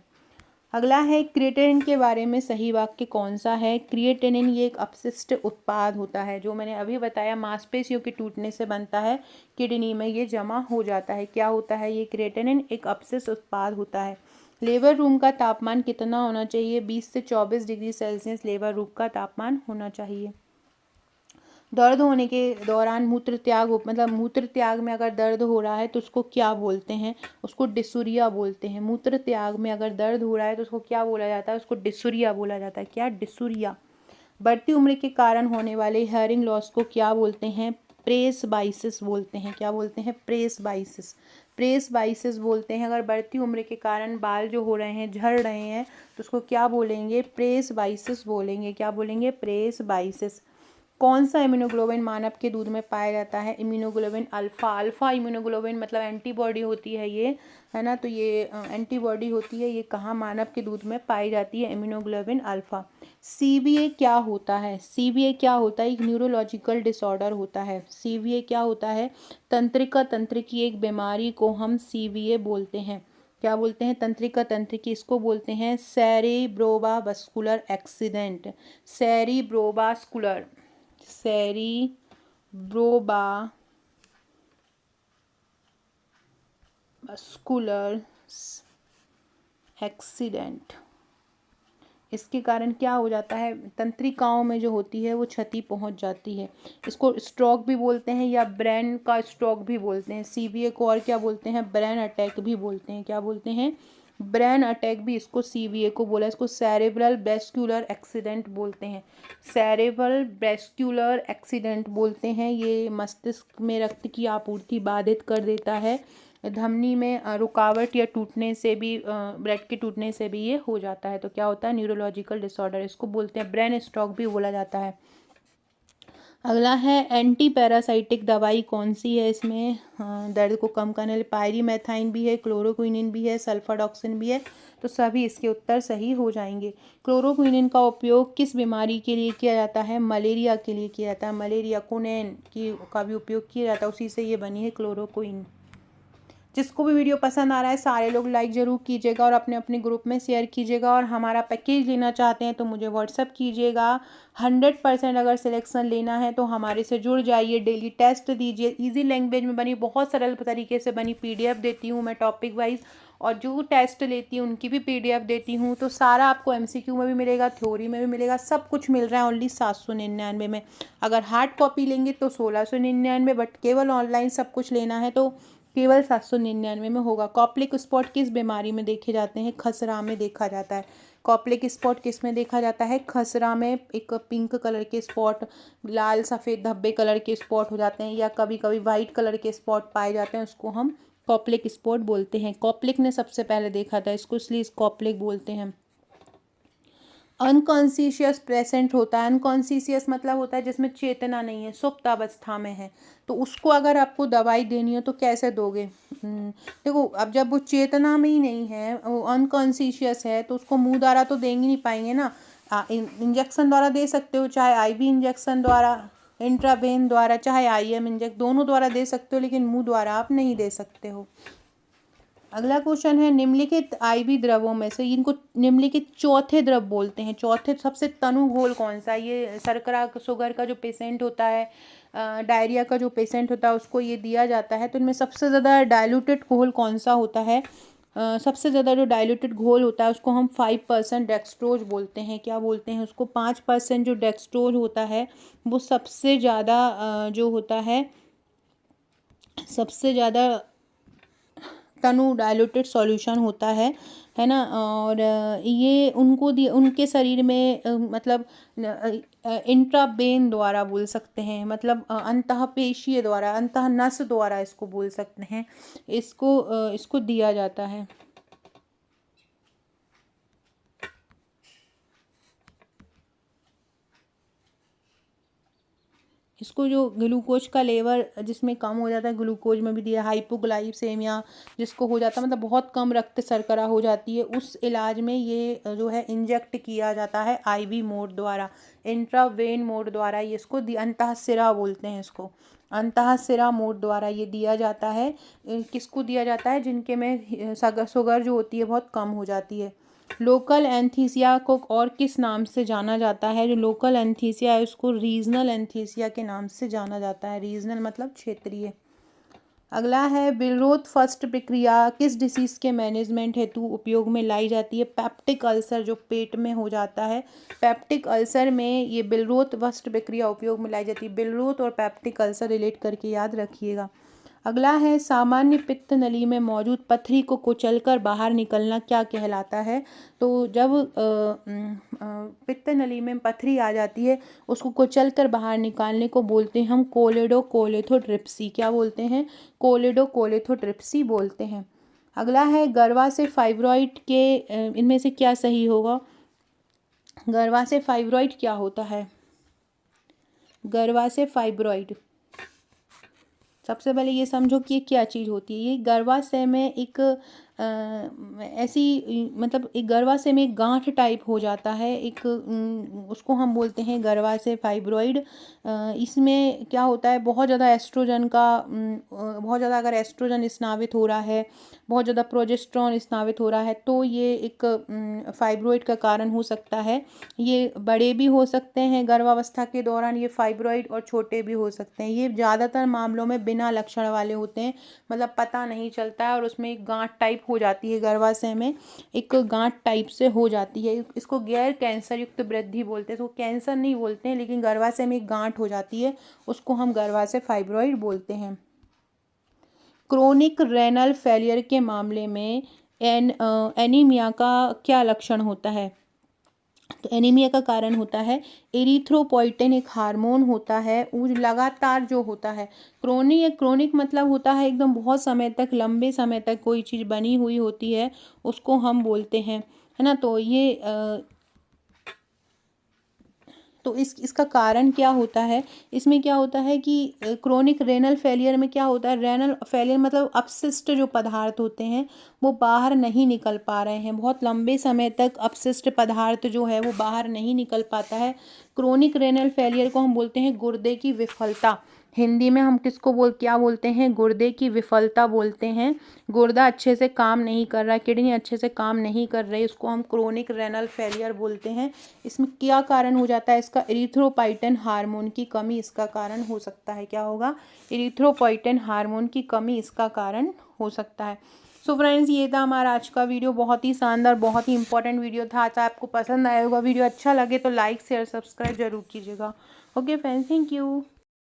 अगला है क्रिएटिनिन के बारे में सही वाक्य कौन सा है। क्रिएटिनिन ये एक अपशिष्ट उत्पाद होता है, जो मैंने अभी बताया मांसपेशियों के टूटने से बनता है, किडनी में ये जमा हो जाता है। क्या होता है, ये क्रिएटिनिन एक अपशिष्ट उत्पाद होता है। लेबर रूम का तापमान कितना होना चाहिए, 20 से 24 डिग्री सेल्सियस लेबर रूम का तापमान होना चाहिए। दर्द होने के दौरान मूत्र त्याग मतलब मूत्र त्याग में अगर दर्द हो रहा है तो उसको क्या बोलते हैं, उसको डिसूरिया बोलते हैं। मूत्र त्याग में अगर दर्द हो रहा है तो उसको क्या बोला जाता है, उसको डिसूरिया बोला जाता है। क्या? डिसूरिया। बढ़ती उम्र के कारण होने वाले हेयरिंग लॉस को क्या बोलते हैं, प्रेसबाइसिस बोलते हैं। क्या बोलते हैं? प्रेसबाइसिस। प्रेसबाइसिस बोलते हैं। अगर बढ़ती उम्र के कारण बाल जो हो रहे हैं, झड़ रहे हैं, तो उसको क्या बोलेंगे? प्रेसबाइसिस बोलेंगे। क्या बोलेंगे? प्रेसबाइसिस। कौन सा इम्यूनोग्लोबिन मानव के दूध में पाया जाता है? Immunoglobulin alpha. अल्फा इम्यूनोग्लोबिन मतलब एंटीबॉडी होती है ये, है ना, तो ये एंटीबॉडी होती है। ये कहाँ? मानव के दूध में पाई जाती है, इम्यूनोग्लोबिन अल्फा। सीवीए क्या होता है? सीवीए क्या होता है? एक न्यूरोलॉजिकल डिसऑर्डर होता है। सीवीए क्या होता है? तंत्रिका तंत्र की एक बीमारी को हम सीवीए बोलते हैं। क्या बोलते हैं? तंत्रिका तंत्र की, इसको बोलते हैं सेरिब्रोवास्कुलर एक्सीडेंट। सेरिब्रोवास्कुलर, सेरिब्रोवास्कुलर एक्सीडेंट। इसके कारण क्या हो जाता है? तंत्रिकाओं में जो होती है वो क्षति पहुंच जाती है। इसको स्ट्रोक भी बोलते हैं या ब्रेन का स्ट्रोक भी बोलते हैं। सीवीए को और क्या बोलते हैं? ब्रेन अटैक भी बोलते हैं। क्या बोलते हैं? ब्रेन अटैक भी इसको सीवीए को बोला। इसको सेरेब्रल वेस्कुलर एक्सीडेंट बोलते हैं। सेरेब्रल वेस्कुलर एक्सीडेंट बोलते हैं। ये मस्तिष्क में रक्त की आपूर्ति बाधित कर देता है। धमनी में रुकावट या टूटने से भी, ब्लड के टूटने से भी ये हो जाता है। तो क्या होता है? Neurological disorder. इसको बोलते हैं ब्रेन स्ट्रोक भी बोला जाता है। अगला है एंटी पैरासाइटिक दवाई कौन सी है इसमें? दर्द को कम करने वाले पायरीमेथाइन भी है, क्लोरोक्विनिन भी है, सल्फाडॉक्सिन भी है। तो सभी इसके उत्तर सही हो जाएंगे। क्लोरोक्विनिन का उपयोग किस बीमारी के लिए किया जाता है? मलेरिया के लिए किया जाता है। मलेरिया कुनैन की का भी उपयोग किया जाता है, उसी से ये बनी है क्लोरोक्विन। जिसको भी वीडियो पसंद आ रहा है सारे लोग लाइक ज़रूर कीजिएगा और अपने अपने ग्रुप में शेयर कीजिएगा। और हमारा पैकेज लेना चाहते हैं तो मुझे व्हाट्सअप कीजिएगा। 100% अगर सिलेक्शन लेना है तो हमारे से जुड़ जाइए। डेली टेस्ट दीजिए। इजी लैंग्वेज में बनी, बहुत सरल तरीके से बनी पीडीएफ देती हूँ मैं टॉपिक वाइज, और जो टेस्ट लेती हूँ उनकी भी पीडीएफ देती हूँ। तो सारा आपको एमसीक्यू में भी मिलेगा, थ्योरी में भी मिलेगा, सब कुछ मिल रहा है ओनली 799 में। अगर हार्ड कॉपी लेंगे तो 1699, बट केवल ऑनलाइन सब कुछ लेना है तो केवल 799 में होगा। कॉप्लिक स्पॉट किस बीमारी में देखे जाते हैं? खसरा में देखा जाता है। कॉप्लिक स्पॉट किस में देखा जाता है? खसरा में। एक पिंक कलर के स्पॉट, लाल सफ़ेद धब्बे कलर के स्पॉट हो जाते हैं, या कभी कभी वाइट कलर के स्पॉट पाए जाते हैं, उसको हम कॉप्लिक स्पॉट बोलते हैं। कॉप्लिक ने सबसे पहले देखा था इसको, इसलिए कॉप्लिक बोलते हैं। अनकॉन्शियस प्रेजेंट होता है। अनकॉन्शियस मतलब होता है जिसमें चेतना नहीं है, सुप्त अवस्था में है। तो उसको अगर आपको दवाई देनी है तो कैसे दोगे? देखो, अब जब वो चेतना में ही नहीं है, वो अनकॉन्शियस है, तो उसको मुंह द्वारा तो देंगे नहीं पाएंगे ना। इंजेक्शन द्वारा दे सकते हो, चाहे आईवी इंजेक्शन द्वारा, इंट्रावेन द्वारा, चाहे आईएम इंजेक्शन, दोनों द्वारा दे सकते हो, लेकिन मुंह द्वारा आप नहीं दे सकते हो। अगला क्वेश्चन है, निम्नलिखित आईवी द्रवों में से इनको निम्नलिखित चौथे द्रव बोलते हैं। चौथे सबसे तनु घोल कौन सा? ये शर्करा शुगर का जो पेशेंट होता है, डायरिया का जो पेशेंट होता है, उसको ये दिया जाता है। तो इनमें सबसे ज़्यादा डाइल्यूटेड घोल कौन सा होता है? सबसे ज़्यादा जो डाइल्यूटेड घोल होता है उसको हम 5% डेक्सट्रोज बोलते हैं। क्या बोलते हैं उसको? 5% जो डेक्सट्रोज होता है वो सबसे ज़्यादा जो होता है, सबसे ज़्यादा तनु डाइल्यूटेड सॉल्यूशन होता है ना। और ये उनको उनके शरीर में मतलब इंट्रावेन द्वारा बोल सकते हैं, मतलब अंतःपेशीय द्वारा, अंतः नस द्वारा इसको बोल सकते हैं। इसको दिया जाता है। इसको जो ग्लूकोज का लेवल जिसमें कम हो जाता है, ग्लूकोज में भी दिया। हाइपोग्लाइसेमिया जिसको हो जाता है, मतलब बहुत कम रक्त शर्करा हो जाती है, उस इलाज में ये जो है इंजेक्ट किया जाता है आईवी मोड द्वारा, इंट्रावेन मोड द्वारा। ये इसको अंतःशिरा बोलते हैं, इसको अंतःशिरा मोड द्वारा ये दिया जाता है। किसको दिया जाता है? जिनके में शुगर जो होती है बहुत कम हो जाती है। लोकल एंथीसिया को और किस नाम से जाना जाता है? जो लोकल एंथीसिया है उसको रीजनल एंथीसिया के नाम से जाना जाता है। रीजनल मतलब क्षेत्रीय। अगला है बिलरोथ फर्स्ट प्रक्रिया किस डिसीज़ के मैनेजमेंट हेतु उपयोग में लाई जाती है? पेप्टिक अल्सर जो पेट में हो जाता है, पेप्टिक अल्सर में ये बिलरोथ फर्स्ट प्रक्रिया उपयोग में लाई जाती है। बिलरोथ और पेप्टिक अल्सर रिलेट करके याद रखिएगा। अगला है सामान्य पित्त नली में मौजूद पथरी को कुचलकर बाहर निकलना क्या कहलाता है? तो जब पित्त नली में पथरी आ जाती है उसको कुचलकर बाहर निकालने को बोलते हैं हम कोलिडोकोलिथोट्रिप्सी। क्या बोलते हैं? कोलिडोकोलिथोट्रिप्सी बोलते हैं। अगला है गर्भा से फाइब्रॉइड के इनमें से क्या सही होगा? गर्भा से फाइब्रॉइड क्या होता है? गर्भा से फाइब्रॉइड, सबसे पहले ये समझो कि ये क्या चीज़ होती है। ये गर्भाशय में एक ऐसी मतलब एक गर्भाशय में एक गांठ टाइप हो जाता है, एक उसको हम बोलते हैं गर्भाशय फाइब्रॉइड। इसमें क्या होता है, बहुत ज़्यादा एस्ट्रोजन का बहुत ज़्यादा अगर एस्ट्रोजन स्नावित हो रहा है, बहुत ज़्यादा प्रोजेस्टेरॉन स्नावित हो रहा है तो ये एक फाइब्रॉइड का कारण हो सकता है। ये बड़े भी हो सकते हैं गर्भावस्था के दौरान ये फाइब्रॉइड, और छोटे भी हो सकते हैं। ये ज़्यादातर मामलों में बिना लक्षण वाले होते हैं, मतलब पता नहीं चलता है और उसमें एक गांठ टाइप हो जाती है, गर्भाशय में एक गांठ टाइप से हो जाती है। इसको गैर कैंसर युक्त वृद्धि बोलते हैं, इसको कैंसर नहीं बोलते हैं लेकिन गर्भाशय में एक गांठ हो जाती है, उसको हम गर्भाशय फाइब्रॉइड बोलते हैं। क्रोनिक रेनल फेलियर के मामले में एनीमिया का क्या लक्षण होता है? तो एनीमिया का कारण होता है एरिथ्रोपोइटिन, एक हार्मोन होता है वो लगातार जो होता है। क्रोनिक मतलब होता है एकदम बहुत समय तक, लंबे समय तक कोई चीज़ बनी हुई होती है, उसको हम बोलते हैं, है ना। तो ये तो इसका कारण क्या होता है? इसमें क्या होता है कि क्रोनिक रेनल फेलियर में क्या होता है, रेनल फेलियर मतलब अपशिष्ट जो पदार्थ होते हैं वो बाहर नहीं निकल पा रहे हैं, बहुत लंबे समय तक अपशिष्ट पदार्थ जो है वो बाहर नहीं निकल पाता है। क्रोनिक रेनल फेलियर को हम बोलते हैं गुर्दे की विफलता। हिंदी में हम किसको क्या बोलते हैं? गुर्दे की विफलता बोलते हैं। गुर्दा अच्छे से काम नहीं कर रहा है, किडनी अच्छे से काम नहीं कर रही, उसको हम क्रोनिक रेनल फेलियर बोलते हैं। इसमें क्या कारण हो जाता है इसका? इरिथ्रोपोइटिन हार्मोन की कमी इसका कारण हो सकता है। क्या होगा? इरिथ्रोपोइटिन हार्मोन की कमी इसका कारण हो सकता है। सो फ्रेंड्स, ये था हमारा आज का वीडियो, बहुत ही शानदार, बहुत ही इंपॉर्टेंट वीडियो था। आज आपको पसंद आया होगा, वीडियो अच्छा लगे तो लाइक शेयर सब्सक्राइब जरूर कीजिएगा। Okay friends, thank you.